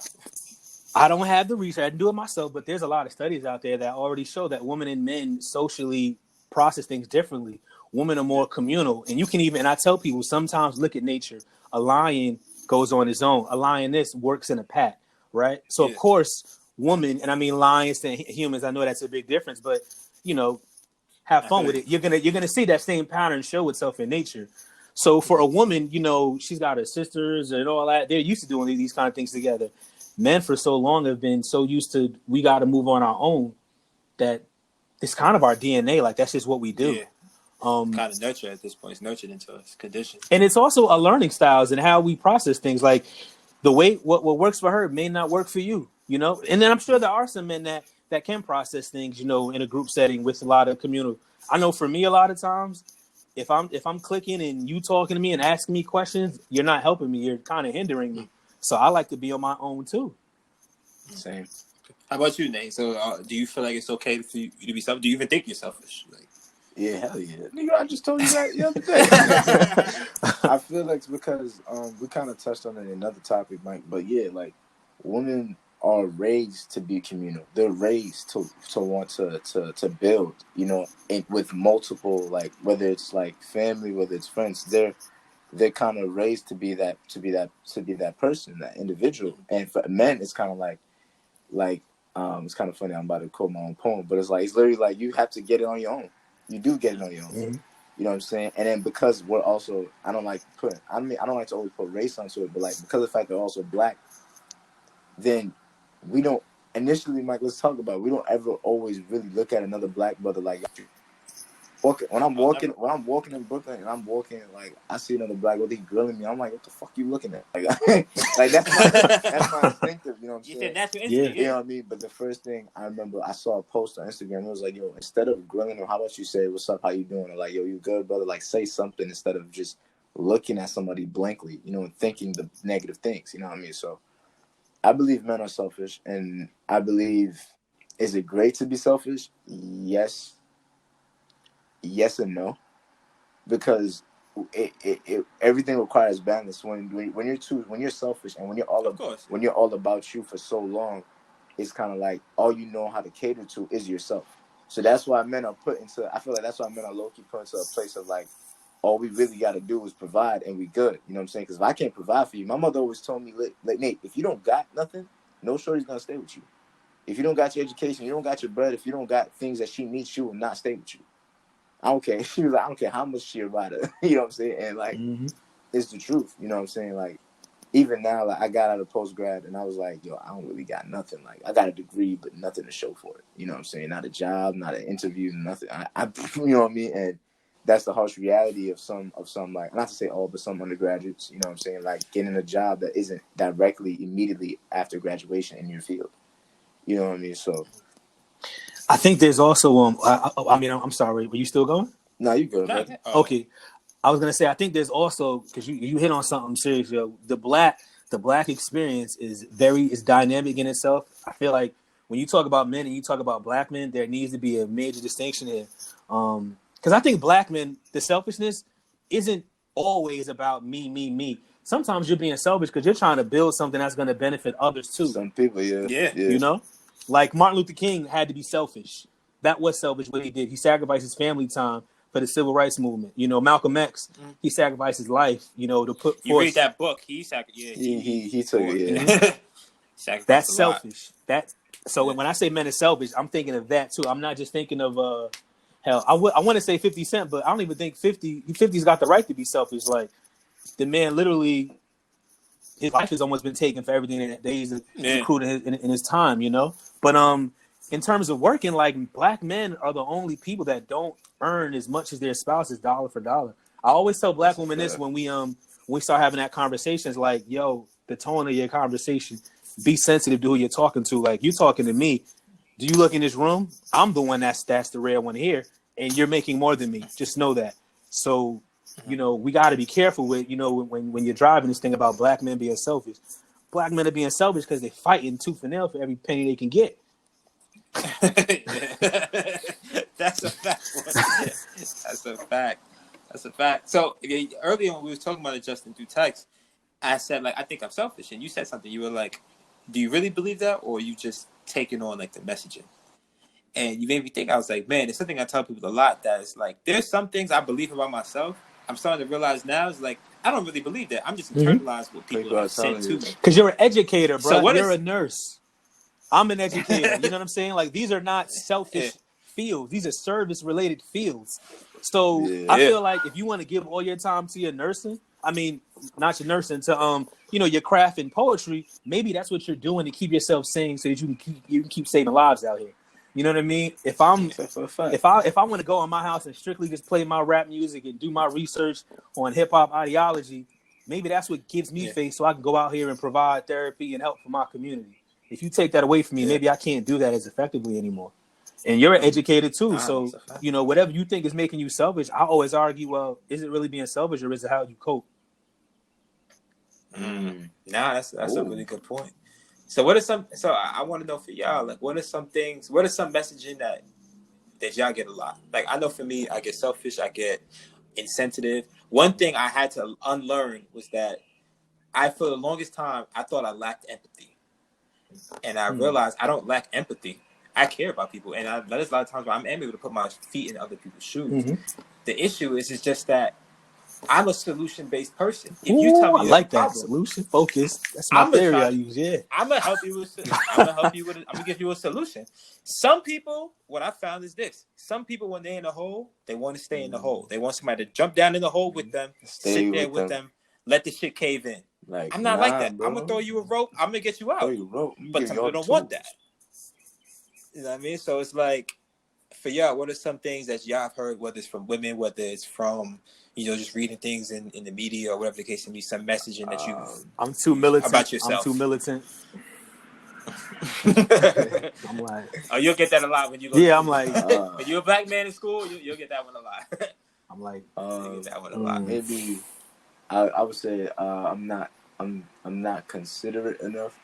I don't have the research. I didn't do it myself, but there's a lot of studies out there that already show that women and men socially process things differently. Women are more communal. And you can even, and I tell people, sometimes look at nature. A lion goes on his own. A lioness works in a pack, right? So, of course, women, and I mean lions and humans, I know that's a big difference, but, have fun with it. You're gonna see that same pattern show itself in nature. So for a woman, she's got her sisters and all that. They're used to doing these kind of things together. Men for so long have been so used to we got to move on our own that it's kind of our DNA. Like that's just what we do. Yeah. Kind of nurture at this point. It's nurtured into us, conditioned. And it's also a learning styles and how we process things. Like the way what works for her may not work for you. And then I'm sure there are some men that can process things, in a group setting with a lot of communal. I know for me, a lot of times, if I'm clicking and you talking to me and asking me questions, you're not helping me. You're kind of hindering me. So I like to be on my own too. Same. How about you, Nate? So do you feel like it's okay for you to be selfish? Do you even think you're selfish? Yeah, hell yeah. Nigga, I just told you that the other day. I feel like it's because we kind of touched on it in another topic, Mike. But yeah, like women are raised to be communal. They're raised to want to build, with multiple, like whether it's like family, whether it's friends, they're kind of raised to be that person, that individual. And for men, it's kind of like it's kind of funny. I'm about to quote my own poem, but it's literally like you have to get it on your own. You do get it on your own. Mm-hmm. You know what I'm saying? And then because we're also, I don't like to always put race onto it, but like because of the fact they're also black, then we don't initially, Mike, let's talk about it. We don't ever always really look at another black brother like when I'm walking in Brooklyn and I'm walking, like I see another black brother, he grilling me. I'm like, what the fuck you looking at? Like that's my instinctive, you know what I'm saying? That's your instinct, You know what I mean? But the first thing I remember, I saw a post on Instagram. It was like, yo, instead of grilling him, how about you say, what's up, how you doing? Or like, yo, you good, brother? Like, say something instead of just looking at somebody blankly, and thinking the negative things. You know what I mean? So I believe men are selfish, and I believe, is it great to be selfish? Yes and no, because everything requires balance. When you're selfish and when you're all about you for so long, it's kind of like all you know how to cater to is yourself. So that's why men are I feel like that's why men are low-key put into a place of like, all we really got to do is provide and we good. You know what I'm saying? Because if I can't provide for you, my mother always told me, like, Nate, if you don't got nothing, no shorty's gonna stay with you. If you don't got your education, you don't got your bread, if you don't got things that she needs, she will not stay with you. I don't care. I don't care how much she about it. You know what I'm saying? And like, It's the truth. You know what I'm saying? Like, even now, like I got out of post grad and I was like, yo, I don't really got nothing. Like I got a degree, but nothing to show for it. You know what I'm saying? Not a job, not an interview, nothing. I you know what I mean? And that's the harsh reality of some like, not to say all, but some undergraduates. You know what I'm saying? Like getting a job that isn't directly immediately after graduation in your field. You know what I mean? So I think there's also I mean, I'm sorry, were you still going? no, you good, man. Okay. I was gonna say I think there's also, because you hit on something serious, yo. The black experience is dynamic in itself. I feel like when you talk about men and you talk about black men, there needs to be a major distinction here. Because I think black men, the selfishness isn't always about me. Sometimes you're being selfish because you're trying to build something that's going to benefit others too. Some people, yeah. You know, like Martin Luther King had to be selfish. That was selfish what he did. He sacrificed his family time for the civil rights movement. You know, Malcolm X, he sacrificed his life, you know, to put forth. You read that book, he took it. That's selfish. When I say men are selfish, I'm thinking of that too. I'm not just thinking of hell. I want to say 50 Cent, but I don't even think 50's got the right to be selfish. Like the man literally, his life has almost been taken for everything that he's accrued in his time, you know. But in terms of working, like black men are the only people that don't earn as much as their spouses dollar for dollar. I always tell black women this when we start having that conversation. It's like, yo, the tone of your conversation, be sensitive to who you're talking to. Like, you talking to me. Do you look in this room? I'm the one that's the rare one here, and you're making more than me. Just know that. So, you know, we got to be careful with, you know, when you're driving this thing about black men being selfish. Black men are being selfish because they're fighting tooth and nail for every penny they can get. That's a fact. That's a fact. So earlier when we were talking about it, Justin, through text, I said, like, I think I'm selfish, and you said something. You were like, do you really believe that, or are you just taking on like the messaging? And you made me think. I was like, man, it's something I tell people a lot, that it's like, there's some things I believe about myself. I'm starting to realize now, is like, I don't really believe that. I'm just internalized what people are saying to me. Because you're an educator, bro. So you're a nurse. I'm an educator. You know what I'm saying? Like, these are not selfish fields. These are service-related fields. So I feel like if you want to give all your time to your nursing, I mean, not your nursing, to you know, your craft and poetry, maybe that's what you're doing to keep yourself sane, so that you can keep saving lives out here. You know what I mean? If I want to go in my house and strictly just play my rap music and do my research on hip hop ideology, maybe that's what gives me faith, so I can go out here and provide therapy and help for my community. If you take that away from me, maybe I can't do that as effectively anymore. And you're an educator too, so you know, whatever you think is making you selfish, I always argue, well, is it really being selfish, or is it how you cope? That's a really good point. So what are some? So I want to know for y'all, like, what are some things? What are some messaging that y'all get a lot? Like, I know for me, I get selfish, I get insensitive. One thing I had to unlearn was that for the longest time, I thought I lacked empathy, and I realized I don't lack empathy. I care about people, and there's a lot of times where I'm able to put my feet in other people's shoes. The issue is just that I'm a solution-based person. If you tell me, I like that solution focus. That's my theory I use. I'm gonna help you with. I'm gonna give you a solution. Some people, what I found is this: some people, when they're in a hole, they want to stay in the hole. They want somebody to jump down in the hole with them, sit there with them, let the shit cave in. Like, I'm not like that. Bro. I'm gonna throw you a rope. I'm gonna get you out. But some people don't want that. You know what I mean? So it's like, for y'all, what are some things that y'all have heard, whether it's from women, whether it's from, you know, just reading things in the media or whatever the case may be, some messaging that you I'm too militant about yourself. I'm too militant. I'm like, oh, you'll get that a lot when you go. Yeah, I'm like, when you're a black man in school, you'll get that one a lot. I'm like, you get that one a lot. Maybe I would say I'm not considerate enough.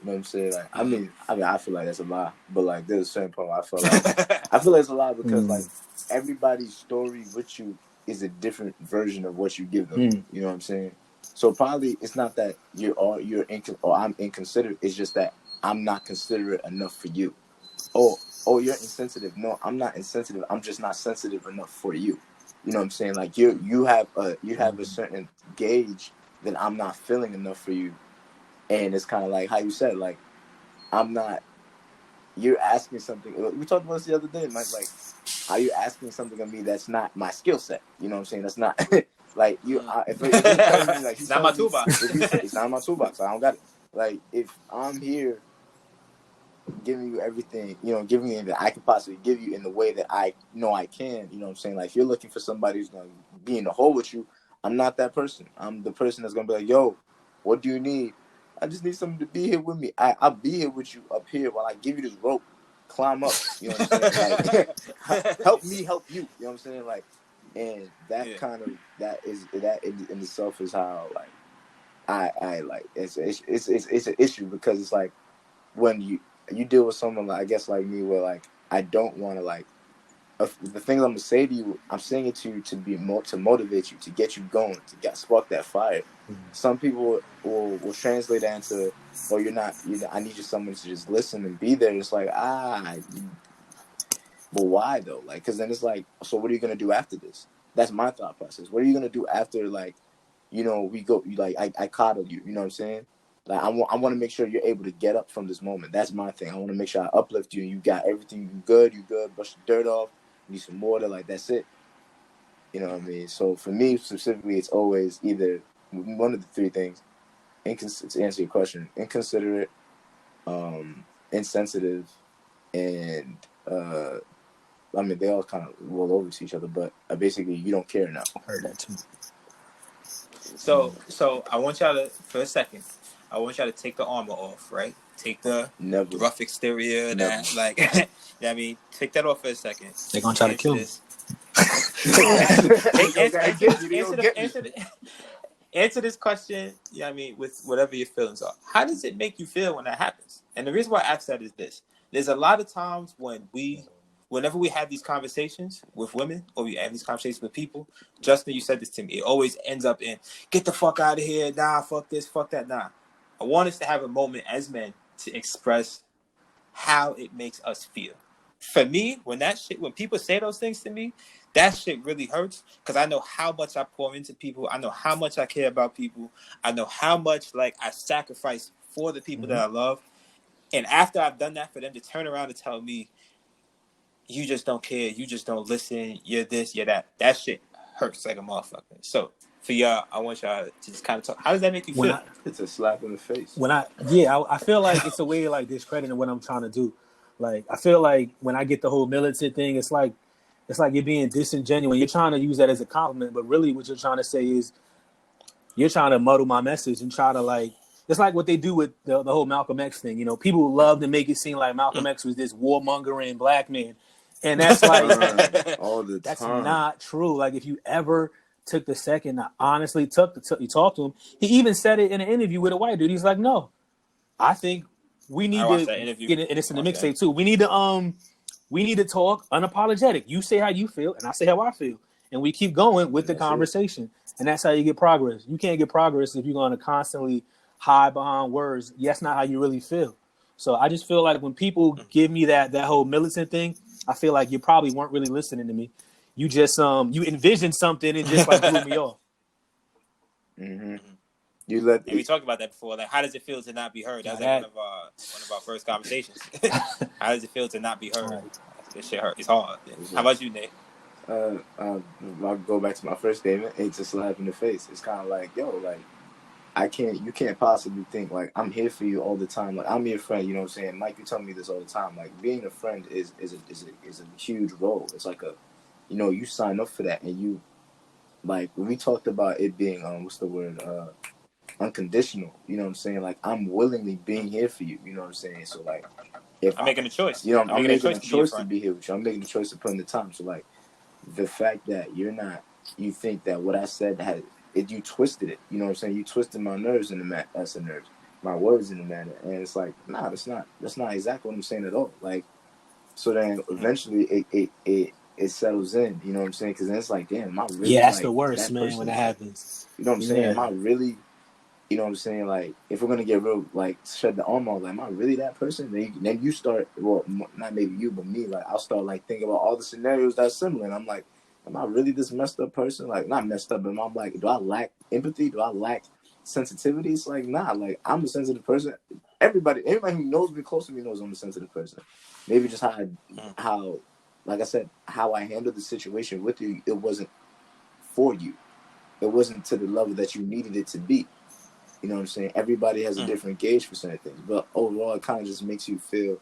You know what I'm saying? Like, I mean, I feel like that's a lie, but like, there's a certain point where I feel like it's a lie because like everybody's story with you is a different version of what you give them. You know what I'm saying? So probably it's not that I'm inconsiderate. It's just that I'm not considerate enough for you. Oh, you're insensitive. No, I'm not insensitive. I'm just not sensitive enough for you. You know what I'm saying? Like, you have a certain gauge that I'm not feeling enough for you. And it's kind of like how you said, like, you're asking something. We talked about this the other day, Mike. Like, are you asking something of me that's not my skill set? You know what I'm saying? That's not Like if you telling me like it's not my toolbox. it's not in my toolbox. I don't got it. Like if I'm here giving you everything, giving you that I can possibly give you in the way that I know I can, you know what I'm saying? Like if you're looking for somebody who's gonna be in the hole with you, I'm not that person. I'm the person that's gonna be like, yo, what do you need? I just need someone to be here with me. I'll be here with you up here while I give you this rope. Climb up, you know what I'm saying? Like help me help you, you know what I'm saying? Like, and that kind of that in itself is how like I like it's an issue because it's like when you deal with someone like I guess like me where like I don't want to like the things I'm gonna say to you, I'm saying it to you to be to motivate you, to get you going, to spark that fire. Some people will translate that into, oh, I need you someone to just listen and be there. It's like but why though? Like, because then it's like, so what are you gonna do after this? That's my thought process. What are you gonna do after like, we go, like I coddle you. You know what I'm saying? Like I want to make sure you're able to get up from this moment. That's my thing. I want to make sure I uplift you. You got everything. You good. Brush the dirt off. Need some water. Like that's it. You know what I mean? So for me specifically, it's always either one of the three things. To answer your question, inconsiderate, insensitive, and I mean they all kind of roll over to each other. But basically, you don't care enough. I heard that too. So I want y'all to, for a second, I want y'all to take the armor off, right? Take the rough exterior, that like, I mean, take that off for a second. They're gonna try to kill me. Answer this question, I mean, with whatever your feelings are. How does it make you feel when that happens? And the reason why I ask that is this. There's a lot of times whenever we have these conversations with women or we have these conversations with people, Justin, you said this to me, it always ends up in, get the fuck out of here, nah, fuck this, fuck that, nah. I want us to have a moment as men to express how it makes us feel. For me, when people say those things to me, that shit really hurts because I know how much I pour into people. I know how much I care about people. I know how much like I sacrifice for the people that I love. And after I've done that, for them to turn around and tell me, you just don't care, you just don't listen, you're this, you're that. That shit hurts like a motherfucker. So for y'all, I want y'all to just kind of talk. How does that make you feel? It's a slap in the face. I feel like it's a way of like discrediting what I'm trying to do. Like I feel like when I get the whole militant thing, it's like you're being disingenuous. You're trying to use that as a compliment, but really what you're trying to say is you're trying to muddle my message and try to like. It's like what they do with the whole Malcolm X thing. People love to make it seem like Malcolm X was this warmongering black man. And that's like all the that's time. not true. Like if you ever took the second to honestly you talked to him, he even said it in an interview with a white dude. He's like, no, I think we need to get it, and it's in the mixtape too. We need to talk unapologetic. You say how you feel, and I say how I feel, and we keep going with the conversation. And that's how you get progress. You can't get progress if you're going to constantly hide behind words. That's not how you really feel. So I just feel like when people give me that whole militant thing, I feel like you probably weren't really listening to me. You just you envisioned something and just like blew me off. Mm-hmm. And we talked about that before. Like, how does it feel to not be heard? That was like one of our first conversations. How does it feel to not be heard? Right. This shit hurt. It's hard. How about you, Nate? I'll go back to my first statement. It's a slap in the face. It's kind of like, yo, like you can't possibly think like I'm here for you all the time. Like I'm your friend, you know what I'm saying? Mike, you tell me this all the time. Like being a friend is a huge role. It's like you sign up for that, and you like when we talked about it being what's the word unconditional. You know what I'm saying? Like I'm willingly being here for you. You know what I'm saying? So like if I'm making a choice, I'm making a choice to be here with you. I'm making a choice to put in the time. So like the fact that you think that what I said you twisted it. You know what I'm saying? You twisted my nerves in the nerves, my words in the manner, and it's like, nah, that's not exactly what I'm saying at all. Like, so then eventually it settles in. You know what I'm saying? Because then it's like, damn, am I really? Yeah, that's like, the worst, that man. When that happens, you know what I'm saying? Am I really? You know what I'm saying? Like, if we're gonna get real, like, shed the armor, like, am I really that person? Then you start, well, not maybe you, but me. Like, I'll start like thinking about all the scenarios that's similar, and I'm like, am I really this messed up person? Like, not messed up, but I'm like, do I lack empathy? Do I lack sensitivity? It's like, nah. Like, I'm a sensitive person. Everybody who knows me close to me knows I'm a sensitive person. Maybe just like I said, how I handled the situation with you, it wasn't for you. it wasn't to the level that you needed it to be. You know what I'm saying? Everybody has a different gauge for certain things, but overall, it kind of just makes you feel.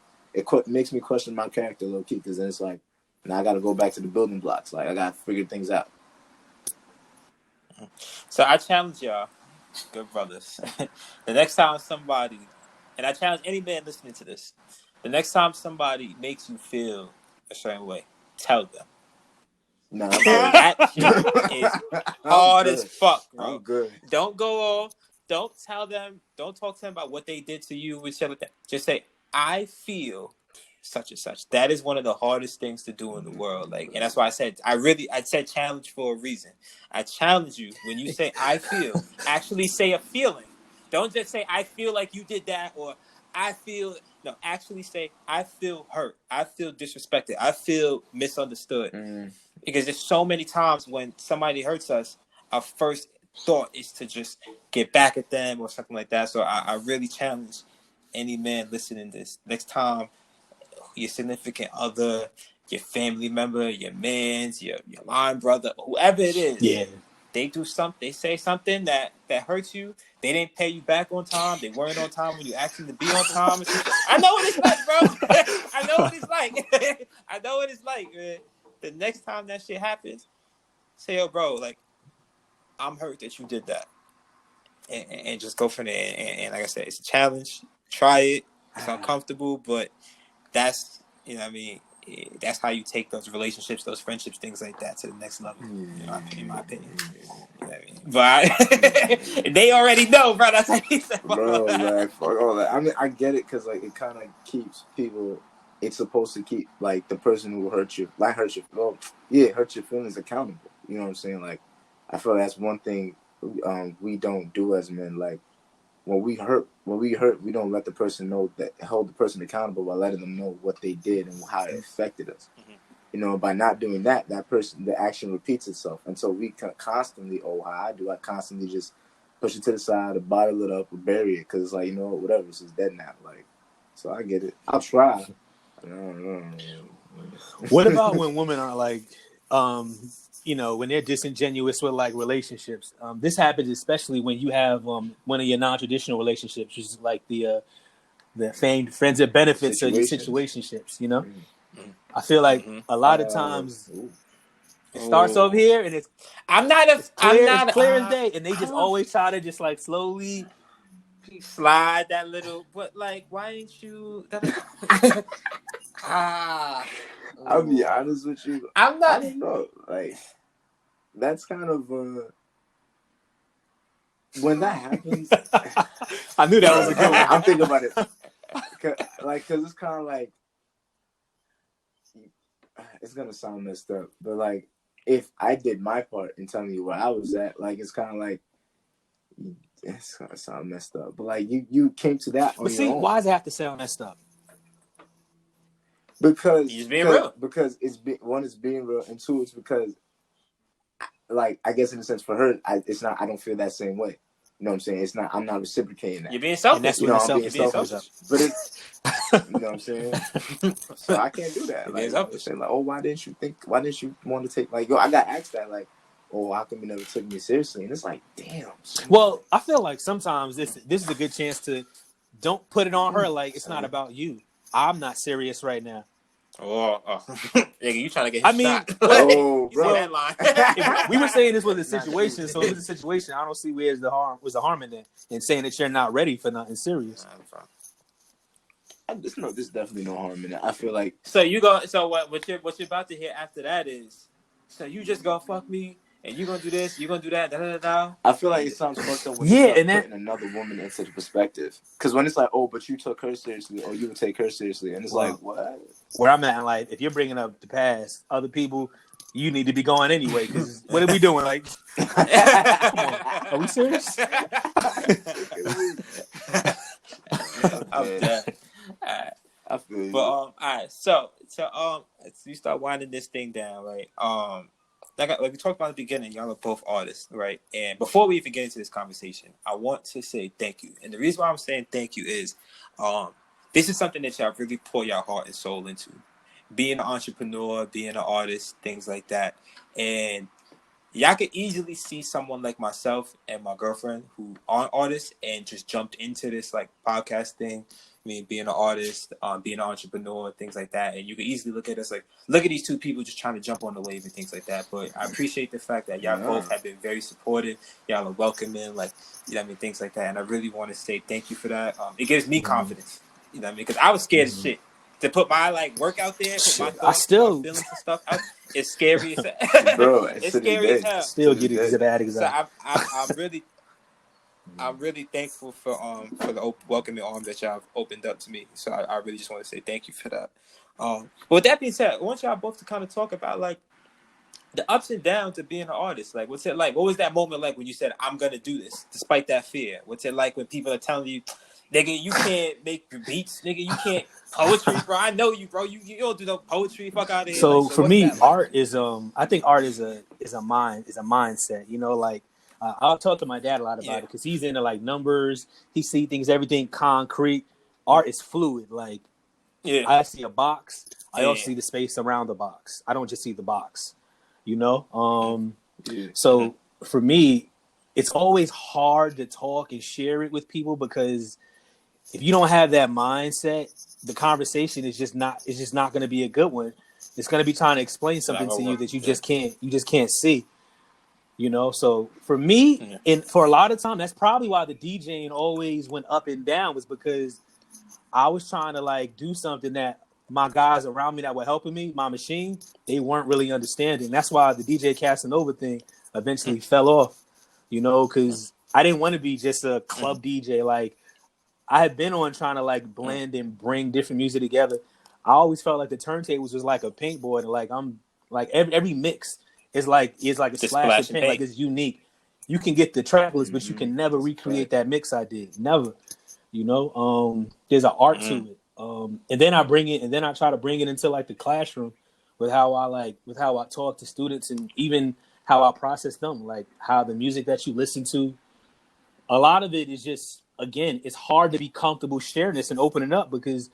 Makes me question my character low key, because then it's like, now I got to go back to the building blocks. Like, I got to figure things out. So I challenge y'all, good brothers. The next time somebody, and I challenge any man listening to this, the next time somebody makes you feel a certain way, tell them. Nah, that shit is hard as fuck, bro. I'm good. Don't go off. Don't tell them. Don't talk to them about what they did to you with shit like that. Just say, I feel such and such. That is one of the hardest things to do in the world. Like, and that's why I said I said challenge for a reason. I challenge you when you say I feel. Actually say a feeling. Don't just say I feel like you did that, or I feel. No, actually say I feel hurt. I feel disrespected. I feel misunderstood. Because there's so many times when somebody hurts us, our first thought is to just get back at them or something like that. So I really challenge any man listening to this. Next time your significant other, your family member, your man's, your line brother, whoever it is, they do something, they say something that hurts you. They didn't pay you back on time. They weren't on time when you asked them to be on time. I know what it's like, bro. I know what it's like. I know what it's like, man. The next time that shit happens, say, yo, bro, like, I'm hurt that you did that. And just go from there. And like I said, it's a challenge. Try it. It's uncomfortable, but that's, you know what I mean, that's how you take those relationships, those friendships, things like that to the next level, in my opinion. You know what I mean? But they already know, bro. That's how you said, bro, like, fuck all that. I mean, I get it, because, like, it kind of keeps people, it's supposed to keep, like, the person who hurt you, hurt your feelings accountable. You know what I'm saying? Like, I feel that's one thing we don't do as men. Like, when we hurt, we don't let the person know, that hold the person accountable by letting them know what they did and how it affected us. You know, by not doing that, the action repeats itself. And so we constantly, I constantly just push it to the side, or bottle it up, or bury it, because it's like, you know, whatever, it's just dead now. Like, so I get it. I'll try. What about when women are like, you know, when they're disingenuous with like relationships? This happens especially when you have one of your non-traditional relationships, which is like the famed friends and benefits of your situationships. You know, I feel like a lot of times it starts over here, and it's clear as day, and they just always try to just like slowly slide that little. But like, why ain't you? I'll be honest with you. I'm not. I don't know. Like, that's kind of when that happens. I knew that was a good one. I'm thinking about it, because it's kind of like, it's gonna sound messed up, but like, if I did my part in telling you where I was at, like, it's kind of like, it's gonna sound messed up, but like, you came to that on your own. Why does it have to sound messed up? Because he's being real. Because one is being real, and two, it's because, like, I guess in a sense for her, I don't feel that same way. You know what I'm saying? I'm not reciprocating that. You're being selfish. And that's you know, I'm being selfish. But it's, you know what I'm saying? So I can't do that. Like, saying like, oh, why didn't you want to take, like, yo, I got asked that, like, oh, how come you never took me seriously? And it's like, damn. Well, I feel like sometimes this is a good chance to don't put it on her. Like, it's not about you. I'm not serious right now. Nigga, you trying to get his shot. Oh, bro. That line. We were saying this was a situation, so if it's a situation, I don't see where's the harm in that, and saying that you're not ready for nothing serious. There's definitely no harm in it. I feel like. So what you're about to hear after that is, so you just gonna fuck me, and you gonna do this, you gonna do that, da da da. I feel like it sounds fucked up when you start putting another woman into the perspective. Because when it's like, oh, but you took her seriously, or you would take her seriously, and it's like, what? Where I'm at in life, if you're bringing up the past, other people, you need to be going anyway. Because what are we doing? Like, come on, are we serious? I'm dead. I feel you. But all right, so you start winding this thing down, right? Like we talked about at the beginning, y'all are both artists, right? And before we even get into this conversation, I want to say thank you. And the reason why I'm saying thank you is, this is something that y'all really pour your heart and soul into. Being an entrepreneur, being an artist, things like that. And y'all could easily see someone like myself and my girlfriend who aren't artists and just jumped into this like podcast thing. I mean, being an artist, being an entrepreneur, things like that. And you can easily look at us like, look at these two people just trying to jump on the wave and things like that. But I appreciate the fact that y'all both have been very supportive. Y'all are welcoming, like, you know what I mean, things like that. And I really want to say thank you for that. It gives me confidence, you know what I mean? Because I was scared as shit. To put my like work out there, put my thoughts, my feelings and stuff out, it's scary as Bro, it's scary as hell. Still get bad So anxiety. I'm really thankful for the welcoming arm that y'all have opened up to me. So I really just want to say thank you for that. But with that being said, I want y'all both to kind of talk about like the ups and downs of being an artist. Like, what's it like? What was that moment like when you said, "I'm gonna do this," despite that fear? What's it like when people are telling you, "Nigga, you can't make beats. Nigga, you can't poetry, bro. I know you, bro. You don't do no poetry. Fuck out of here." Like, So so for what's me, that like? art is I think art is a mindset. You know, like I'll talk to my dad a lot about Yeah, it because he's into like numbers. He see things, everything concrete. Art is fluid. Like yeah, I see a box, I also yeah. see the space around the box. I don't just see the box. You know, Yeah. so for me, it's always hard to talk and share it with people because if you don't have that mindset, the conversation is just not going to be a good one. It's going to be trying to explain It's not something to gonna you work. that Yeah, you just can't see. You know, so for me, yeah. and for a lot of time, that's probably why the DJing always went up and down was because I was trying to like do something that my guys around me that were helping me, my machine, they weren't really understanding. That's why the DJ Casanova thing eventually fell off. You know, because I didn't want to be just a club DJ. Like I had been on trying to like blend and bring different music together. I always felt like the turntables was like a paintboard, and like I'm like every mix is like a Just splash of splashing paint. Like paint. it's unique. You can get the track list, but you Mm-hmm. can never That's a recreate fact. that mix I did. Never. You know, there's an art to it. And then I bring it, and then I try to bring it into like the classroom with how I talk to students, and even how I process them, like how the music that you listen to. A lot of it is just, again, it's hard to be comfortable sharing this and opening up because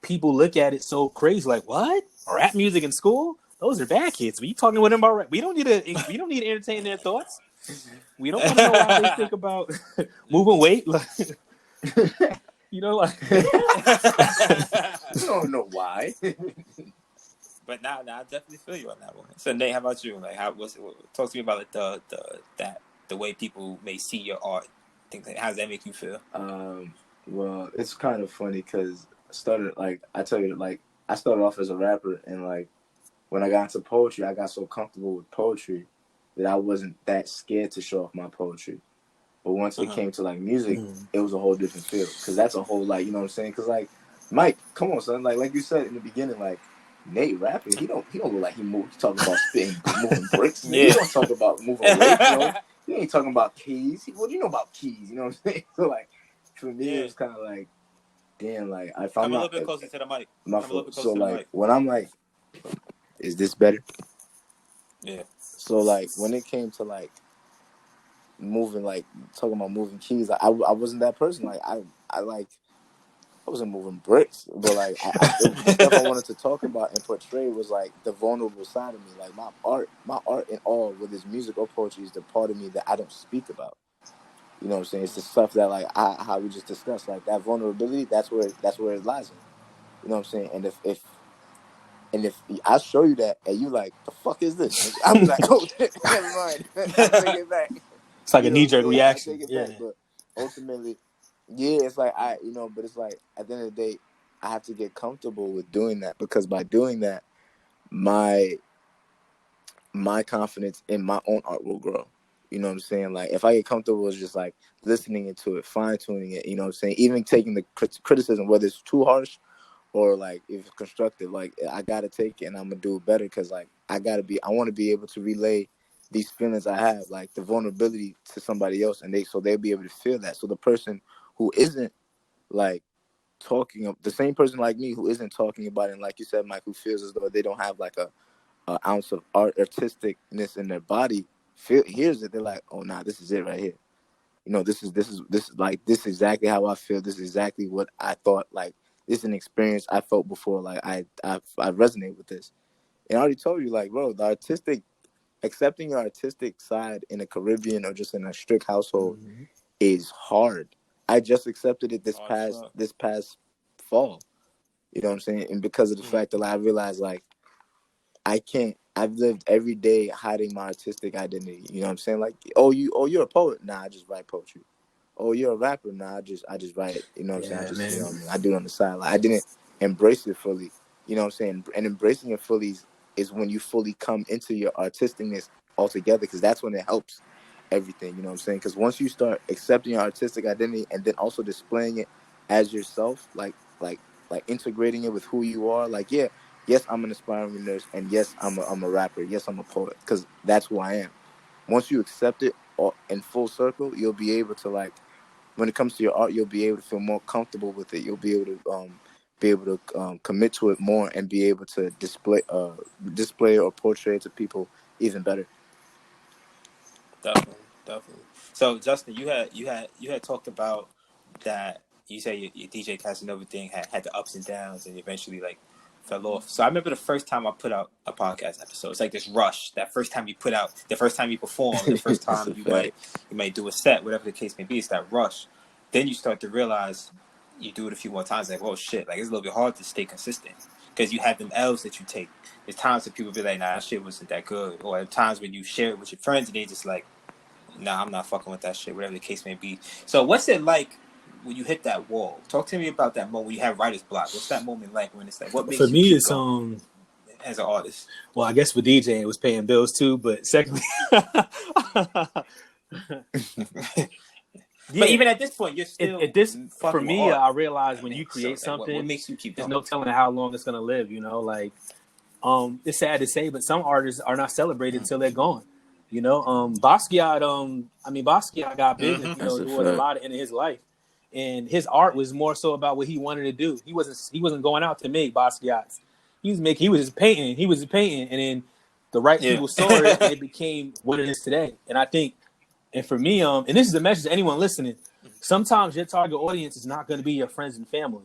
people look at it so crazy, like what rap music in school? Those are bad kids. We talking with them about rap. We don't need to entertain their thoughts. We don't want to know how they think about moving weight. Like, you know, like You don't know why. But now I definitely feel you on that one. So Nate, how about you? Like, talk to me about like the way people may see your art. Things like, how does that make you feel? Well, it's kind of funny because I started off as a rapper, and like when I got into poetry, I got so comfortable with poetry that I wasn't that scared to show off my poetry. But once it came to like music, it was a whole different feel because that's a whole like, you know what I'm saying? Because like Mike, come on, son, like you said in the beginning, like Nate rapping, he don't look like he talking about spitting moving bricks, nigga. He Yeah. don't talk about moving weight, you know. He ain't talking about keys. What do you know about keys? You know what I'm saying? So like for me, it Yeah. was kind of like, damn, like if I'm Come a not little bit closer to the mic. my Come a little fault. bit So closer to the like mic. when I'm like, is this better? Yeah. So like when it came to like moving, like talking about moving keys, I wasn't that person. Like I wasn't moving bricks, but like the stuff I wanted to talk about and portray was like the vulnerable side of me. Like my art and all, whether it's music or poetry, is the part of me that I don't speak about. You know what I'm saying? It's the stuff that like how we just discussed, like that vulnerability. That's where it lies in. You know what I'm saying? And if I show you that and you like, the fuck is this? I'll be like, oh, never mind. I take it back. it's like a You know what knee I'm jerk saying? I reaction. take it Yeah. back. But ultimately, yeah, it's like but it's like at the end of the day, I have to get comfortable with doing that because by doing that, my confidence in my own art will grow. You know what I'm saying? Like if I get comfortable with just like listening into it, fine tuning it, you know what I'm saying? Even taking the criticism, whether it's too harsh or like if it's constructive, like I gotta take it and I'm gonna do it better because like I want to be able to relay these feelings I have, like the vulnerability to somebody else, and they'll be able to feel that. So the person who isn't like talking of the same person like me who isn't talking about it, and like you said, Mike, who feels as though they don't have like a ounce of artisticness in their body, hears it, they're like, oh nah, this is it right here. You know, this is like this is exactly how I feel. This is exactly what I thought. Like this is an experience I felt before. Like I resonate with this. And I already told you, like, bro, the artistic accepting your artistic side in a Caribbean or just in a strict household is hard. I just accepted it this past fall. You know what I'm saying? And because of the fact that I realized, like, I've lived every day hiding my artistic identity. You know what I'm saying? Like, you're a poet. Nah, I just write poetry. Oh, you're a rapper. Nah, I just write it. You know what I'm saying? You know what I mean? I do it on the side. Like, I didn't embrace it fully. You know what I'm saying? And embracing it fully is when you fully come into your artisticness altogether, because that's when it helps everything. You know what I'm saying? Because once you start accepting your artistic identity and then also displaying it as yourself, like integrating it with who you are, like, yes, I'm an aspiring nurse, and yes, I'm a rapper. Yes, I'm a poet, because that's who I am. Once you accept it in full circle, you'll be able to, like, when it comes to your art, you'll be able to feel more comfortable with it. You'll be able to commit to it more and be able to display or portray it to people even better. Definitely. So Justin, you had talked about that. You say your DJ Casanova thing had the ups and downs, and eventually like fell off. So I remember the first time I put out a podcast episode. It's like this rush. That first time you put out, the first time you perform, the first time you might do a set, whatever the case may be. It's that rush. Then you start to realize you do it a few more times, like, oh shit, like it's a little bit hard to stay consistent because you have them L's that you take. There's times that people be like, nah, that shit wasn't that good, or at times when you share it with your friends and they just like, nah, I'm not fucking with that shit, whatever the case may be. So what's it like when you hit that wall? Talk to me about that moment when you have writer's block. What's that moment like when it's like, what makes you keep going as an artist? Well, I guess for DJing it was paying bills too, but secondly, but even at this point, you're still for me, I realize when you create something, what makes you keep going? There's no telling how long it's gonna live. You know, like it's sad to say, but some artists are not celebrated until they're gone. You know, Basquiat got big, you know, towards a lot in his life, and his art was more so about what he wanted to do. He wasn't going out to make Basquiat's. He was just painting, and then the right people saw it, and it became what it is today. And I think, and for me, and this is a message to anyone listening: sometimes your target audience is not going to be your friends and family.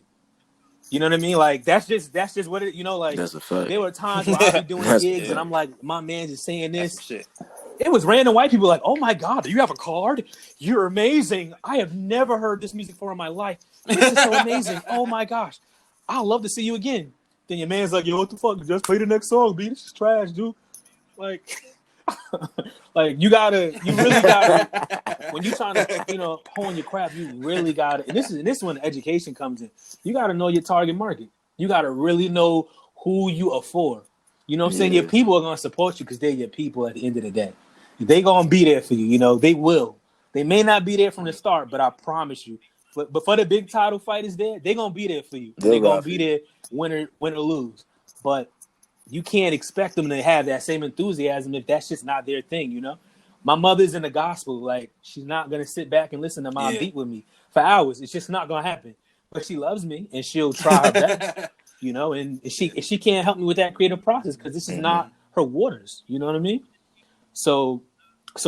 You know what I mean? Like that's just what it. You know, like there were times where I'd be doing gigs and I'm like, my man's just saying this. Shit. It was random white people like, oh my God, do you have a card? You're amazing. I have never heard this music before in my life. This is so amazing. Oh my gosh, I'd love to see you again. Then your man's like, yo, what the fuck? Just play the next song, B. This is trash, dude. Like, like you really gotta, when you trying to, you know, hone your craft, you really gotta, and this is when education comes in. You gotta know your target market. You gotta really know who you are for. You know what I'm saying? Your people are gonna support you because they're your people at the end of the day. They gonna be there for you. You know, they will. They may not be there from the start, but I promise you. But for the big title fighters there, they're gonna be there for you. They're gonna be there, win or lose. But you can't expect them to have that same enthusiasm if that's just not their thing, you know? My mother's in the gospel. Like, she's not going to sit back and listen to my beat with me for hours. It's just not going to happen. But she loves me, and she'll try her best, you know? And she can't help me with that creative process because this is not her waters. You know what I mean? So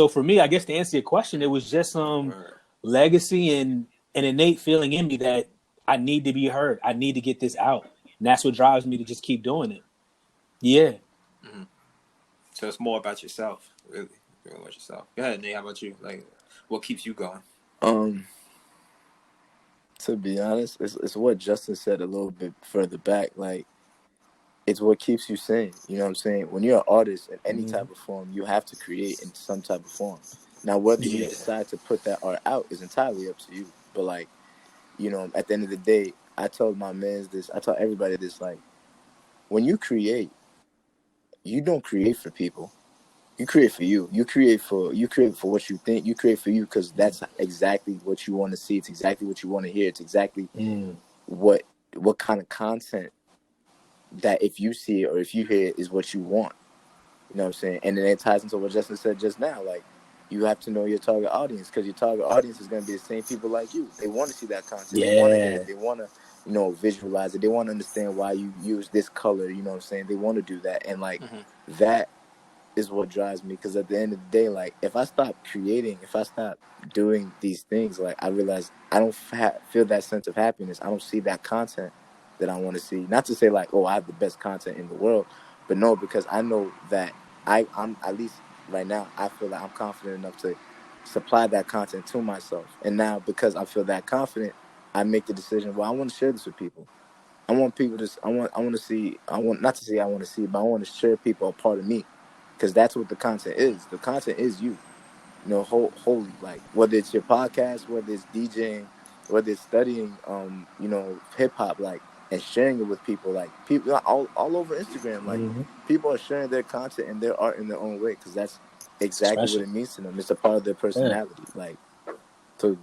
for me, I guess to answer your question, it was just legacy and an innate feeling in me that I need to be heard. I need to get this out. And that's what drives me to just keep doing it. Yeah. Mm-hmm. So it's more about yourself, really. More about yourself. Go ahead, Nate. How about you? Like, what keeps you going? To be honest, it's what Justin said a little bit further back. Like, it's what keeps you sane. You know what I'm saying? When you're an artist in any type of form, you have to create in some type of form. Now, whether you decide to put that art out is entirely up to you. But, like, you know, at the end of the day, I told my mans this. I tell everybody this. Like, when you create, you don't create for people. You create for you. You create for what you think. You create for you because that's exactly what you want to see. It's exactly what you want to hear. It's exactly what kind of content that if you see it or if you hear it is what you want. You know what I'm saying? And then it ties into what Justin said just now. Like, you have to know your target audience because your target audience is going to be the same people like you. They want to see that content. They want to hear it. They want to, you know, visualize it. They want to understand why you use this color. You know what I'm saying? They want to do that. And, like, that is what drives me because at the end of the day, like, if I stop creating, if I stop doing these things, like, I realize I don't feel that sense of happiness. I don't see that content that I want to see. Not to say, like, oh, I have the best content in the world, but no, because I know that I'm at least right now, I feel like I'm confident enough to supply that content to myself. And now, because I feel that confident, I make the decision. Well, I want to share this with people. I want people to. I want to see. I want not to say I want to see, but I want to share people a part of me, because that's what the content is. The content is you. Wholly, like whether it's your podcast, whether it's DJing, whether it's studying, hip hop, like, and sharing it with people, like people all over Instagram, like people are sharing their content and their art in their own way, because that's exactly what Expression. it means to them. It's a part of their Yeah. personality, like, so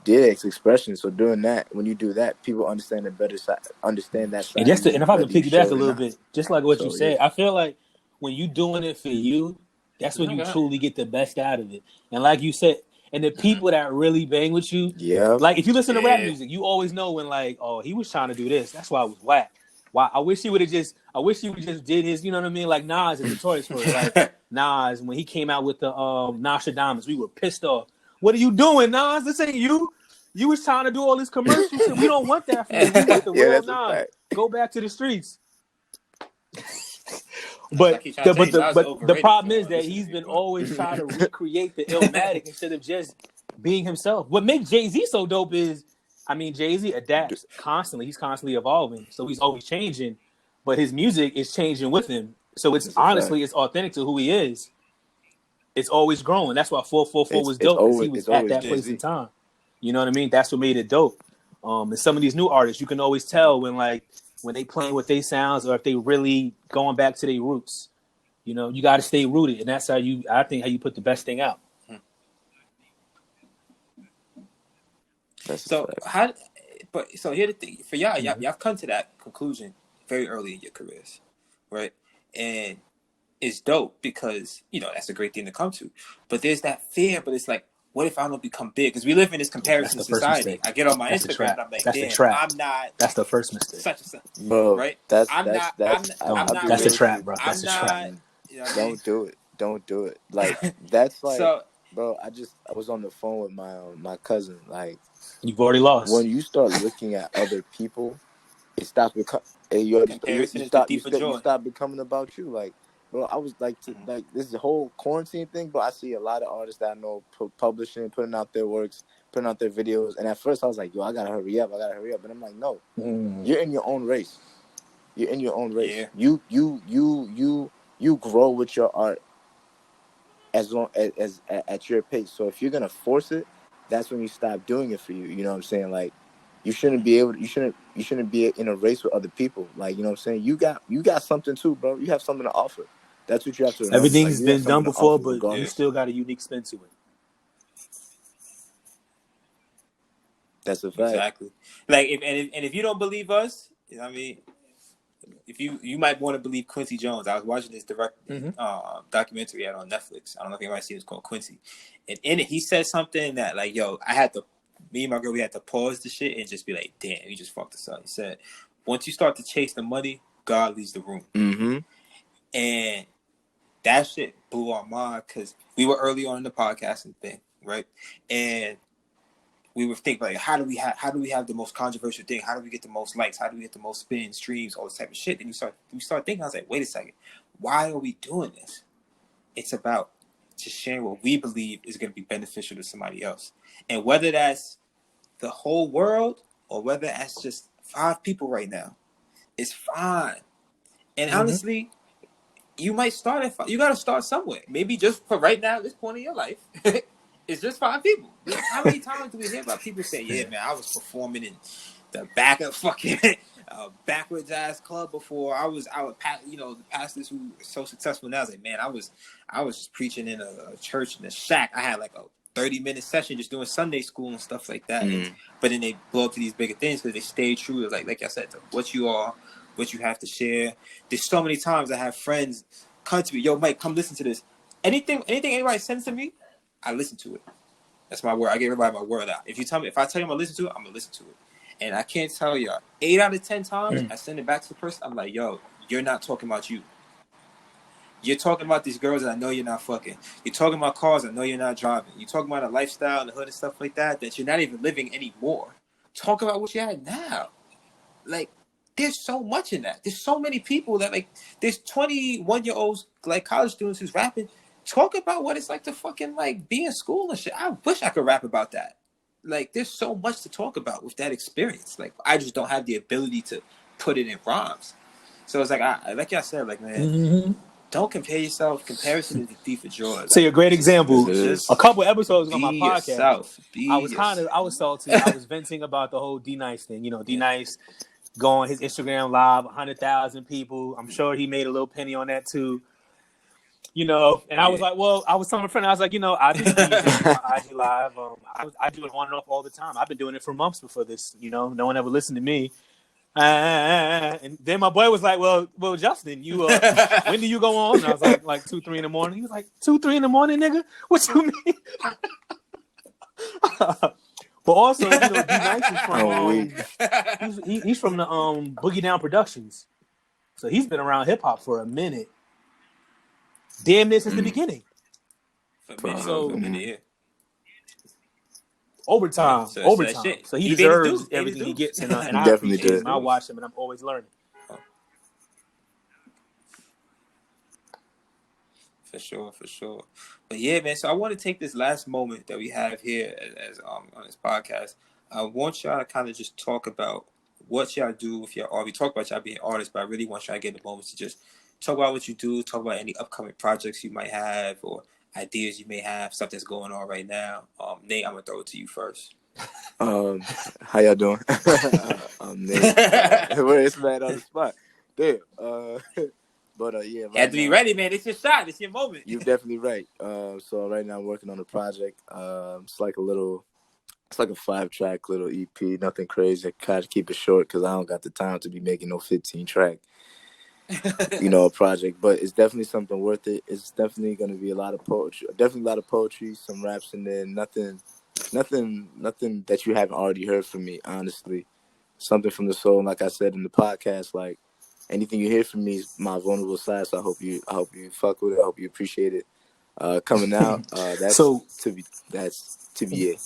it's expression. So doing that, when you do that, people understand the better side, understand that And side of and you, if I can whether you piggyback show a it or little not. bit, just like what you So yeah, said, I feel like when you doing it for you, that's when you Okay. truly get the best out of it. And like you said, and the people that really bang with you, yeah, like if you listen to rap Yeah. music, you always know when like, oh, he was trying to do this. That's why I was whack. Why I wish he would have just did his, you know what I mean? Like Nas is notorious for it. Like Nas, when he came out with the Nostradamus, we were pissed off. What are you doing, Nas? This ain't you. You was trying to do all this commercial shit. We don't want that from you. We want the yeah, real that's a Nas. fact. Go back to the streets. That's like he's trying to tell you Nas is But the overrated. If you problem don't is want to that listen to he's me, been but always trying to recreate the Illmatic instead of just being himself. What makes Jay-Z so dope is, I mean, Jay-Z adapts constantly. He's constantly evolving, so he's always changing. But his music is changing with him. So it's That's a fact. honestly it's authentic to who he is. It's always growing. That's why 444 was dope, because he was It's at always that Jay place in Z. time. You know what I mean? That's what made it dope. And some of these new artists, you can always tell when they playing with their sounds, or if they really going back to their roots. You know, you got to stay rooted, and that's how I think, how you put the best thing out. That's a so fact. how? But so here's the thing for y'all have come to that conclusion very early in your careers, right? And it's dope because that's a great thing to come to. But there's that fear. But it's like, what if I don't become big? Because we live in this That's comparison the first society. mistake. I get on my That's the Instagram and trap. I'm like, That's the damn, trap. I'm not That's the first mistake. such and such, Bro, right? that's I'm that's not. that's Don't. I'm I'll be not That's the real rich. with trap, you. bro. That's I'm the trap. not. Mm-mm. You know what I mean? Don't do it. Don't do it. Like, that's like, So bro, I was on the phone with my cousin. Like, You've already when lost. you start looking at other people, it stops becoming. Hey, comparison is the thief of you joy. stop becoming about you. Like, bro, I was like, like, this whole quarantine thing. But I see a lot of artists that I know publishing, putting out their works, putting out their videos. And at first, I was like, yo, I gotta hurry up. But I'm like, no, you're in your own race. You're in your own race. Yeah. You grow with your art as long as at your pace. So if you're gonna force it, that's when you stop doing it for you. You know what I'm saying? Like, you shouldn't be in a race with other people. Like, you know what I'm saying? You got something too, bro. You have something to offer. That's what you have to remember. Like, Everything's you have been done something to before, offer but you Yeah. regardless. still got a unique spin to it. That's a fact. Exactly. Like if you don't believe us, I mean, if you might want to believe Quincy Jones. I was watching this documentary out on Netflix. I don't know if anybody's seen it. It's called Quincy, and in it he said something that, like, yo, me and my girl, we had to pause the shit and just be like, damn, you just fucked us up. He said, once you start to chase the money, God leaves the room. Mm-hmm. And that shit blew our mind because we were early on in the podcasting thing, right? And we would think, like, how do we have the most controversial thing? How do we get the most likes? How do we get the most spins, streams, all this type of shit? And we start thinking. I was like, wait a second, why are we doing this? It's about just sharing what we believe is going to be beneficial to somebody else, and whether that's the whole world or whether that's just 5 people right now, it's fine. And honestly, you might start at 5. You got to start somewhere. Maybe just for right now, this point in your life. It's just 5 people. How many times do we hear about people say, yeah, man, I was performing in the back of fucking backwards ass club before. I would the pastors who are so successful now, I was like, man, I was just preaching in a church in a shack. I had like a 30-minute session just doing Sunday school and stuff like that. But then they blow up to these bigger things because they stay true to, like I said, to what you are, what you have to share. There's so many times I have friends come to me, yo, Mike, come listen to this. Anything anybody sends to me, I listen to it. That's my word. I give everybody my word out. If I tell you I'm gonna listen to it, I'm gonna listen to it. And I can't tell y'all, 8 out of 10 times I send it back to the person. I'm like, yo, you're not talking about you. You're talking about these girls that I know you're not fucking. You're talking about cars I know you're not driving. You're talking about a lifestyle and the hood and stuff like that you're not even living anymore. Talk about what you had now. Like, there's so much in that. There's so many people that, like, there's 21-year-olds, like college students, who's rapping talk about what it's like to fucking like be in school and shit. I wish I could rap about that. Like, there's so much to talk about with that experience. Like, I just don't have the ability to put it in rhymes. So it's like, like y'all said, like, man, don't compare yourself. Comparison is the thief of joy. Say a great example. Just a couple episodes on my be podcast. yourself. I was salty. I was venting about the whole D-Nice thing. You know, D-Nice going his Instagram live, 100,000 people. I'm sure he made a little penny on that too. You know, and I was like, well, I was telling my friend, I was like, you know, I've been DJing my IG live. I do it on and off all the time. I've been doing it for months before this. You know, no one ever listened to me. And then my boy was like, well, Justin, you when do you go on? And I was like 2, 3 in the morning. He was like, 2, 3 in the morning, nigga? What you mean? But also, you know, D-Nice is from he's from the Boogie Down Productions, so he's been around hip hop for a minute, damn near since the beginning. Overtime. So he deserves everything he gets, and I appreciate him. I watch him, and I'm always learning. For sure. But yeah, man. So I want to take this last moment that we have here as on this podcast. I want y'all to kind of just talk about what y'all do with your art. We talk about y'all being artists, but I really want y'all to get the moment to just talk about what you do, talk about any upcoming projects you might have or ideas you may have, stuff that's going on right now. Nate, I'm gonna throw it to you first. How y'all doing? I'm Nate. It's mad on the spot. Damn. But yeah, you have to be ready, man. It's your shot. It's your moment. You're definitely right. So right now I'm working on a project. It's like a 5-track little EP. Nothing crazy. I try to keep it short because I don't got the time to be making no 15-track, project. But it's definitely something worth it. It's definitely going to be a lot of poetry, some raps in there. Nothing that you haven't already heard from me. Honestly, something from the soul. Like I said in the podcast, like. Anything you hear from me is my vulnerable side, so I hope you fuck with it. I hope you appreciate it. Coming out, that's to be it.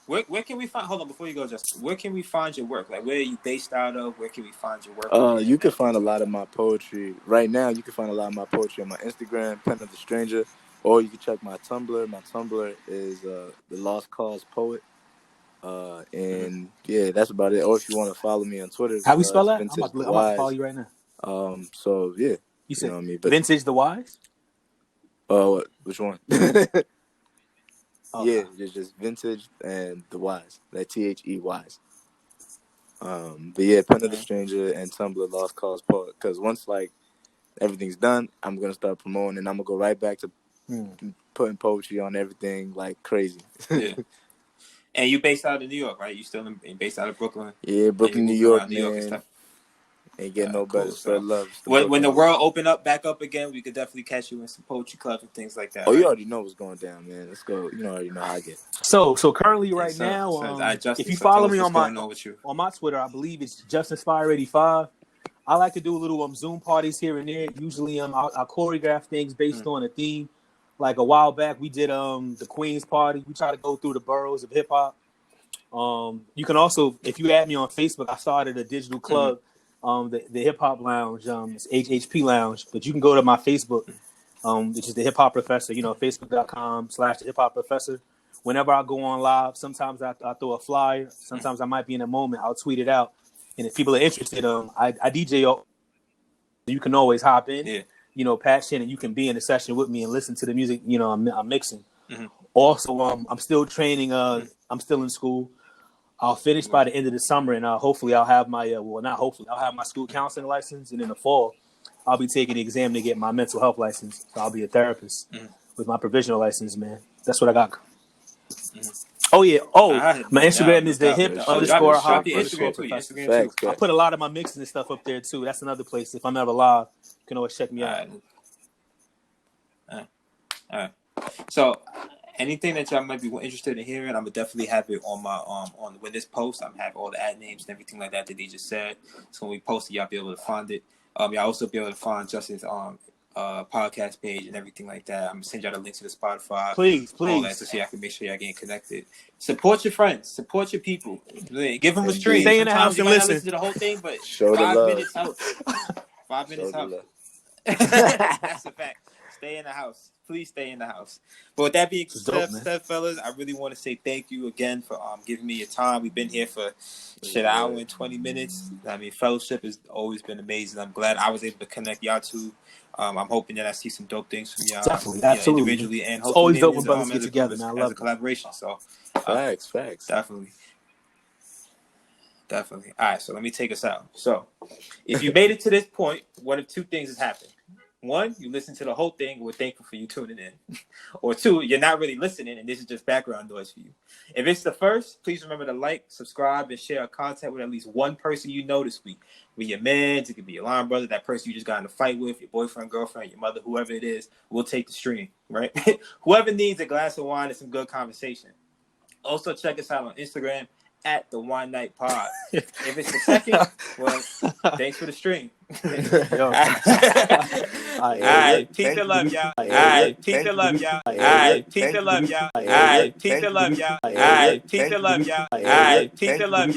Where can we find? Hold on, before you go, Justin. Where can we find your work? Like, where are you based out of? Where can we find your work? You can find a lot of my poetry right now. You can find a lot of my poetry on my Instagram, Pen of the Stranger, or you can check my Tumblr. My Tumblr is the Lost Cause Poet. And yeah, that's about it. Or if you want to follow me on Twitter, how we spell that? I'm about to follow you right now. So yeah, you said what I mean? But Vintage the Wise. Which one? Yeah, just Vintage and the Wise. That THE Wise. But yeah, Pen of the Stranger and Tumblr Lost Cause Poet. Because once like everything's done, I'm gonna start promoting, and I'm gonna go right back to putting poetry on everything like crazy. Yeah. And you based out of New York, right? You still based out of Brooklyn? Yeah, Brooklyn, New York, man. Ain't getting no better. So love. When the world open up back up again, we could definitely catch you in some poetry clubs and things like that. Oh, right? You already know what's going down, man. Let's go. You already know how I get. So currently right now, if you follow me on my Twitter, I believe it's JustinSpire85. I like to do a little Zoom parties here and there. Usually I choreograph things based on a theme. Like a while back, we did the Queen's Party. We try to go through the boroughs of hip hop. You can also, if you add me on Facebook, I started a digital club, the Hip Hop Lounge. It's HHP Lounge, but you can go to my Facebook, which is the Hip Hop Professor. Facebook.com/the Hip Hop Professor. Whenever I go on live, sometimes I throw a flyer. Sometimes I might be in a moment. I'll tweet it out, and if people are interested, I DJ. You can always hop in. Yeah. Patch in, and you can be in a session with me and listen to the music, I'm mixing. Also, I'm still training. I'm still in school. I'll finish by the end of the summer, and hopefully I'll have my, I'll have my school counseling license, and in the fall, I'll be taking the exam to get my mental health license. So I'll be a therapist with my provisional license, man. That's what I got. Oh, yeah. My Instagram is the hip_hop_professor. I put a lot of my mixes and stuff up there, too. That's another place. If I'm ever live, you can always check me out. All right. So anything that y'all might be interested in hearing, I'm gonna definitely have it on my on when this post. I'm have all the ad names and everything like that they just said. So when we post it, y'all be able to find it. Y'all also be able to find Justin's podcast page and everything like that. I'm gonna send y'all the link to the Spotify. Please. All that, so see I can make sure y'all getting connected. Support your friends. Support your people. Give them a stream. Stay in the house and listen to the whole thing, but show 5 the minutes helps. 5 minutes helps. That's a fact. Stay in the house. Please stay in the house. But with that being said, fellas, I really want to say thank you again for giving me your time. We've been here for an hour and 20 minutes. I mean, fellowship has always been amazing. I'm glad I was able to connect y'all two. I'm hoping that I see some dope things from y'all. Definitely, absolutely. Individually and it's always dope hopefully when brothers get together, man. I love as a collaboration. So, Facts. Definitely. All right, so let me take us out. So, if you made it to this point, one of two things has happened. One, you listened to the whole thing and we're thankful for you tuning in. Or two, you're not really listening and this is just background noise for you. If it's the first, please remember to like, subscribe, and share our content with at least one person you know this week. With your man, it could be your line brother, that person you just got in a fight with, your boyfriend, girlfriend, your mother, whoever it is, we'll take the stream, right? Whoever needs a glass of wine and some good conversation. Also, check us out on Instagram at the One Night Pod. If it's the second, well, thanks for the stream. All right, peace and love, y'all. All right, peace and love, y'all. All right, peace and love, y'all. All right, peace and love, y'all. All right, peace and love, y'all. All right, peace and love, y'all.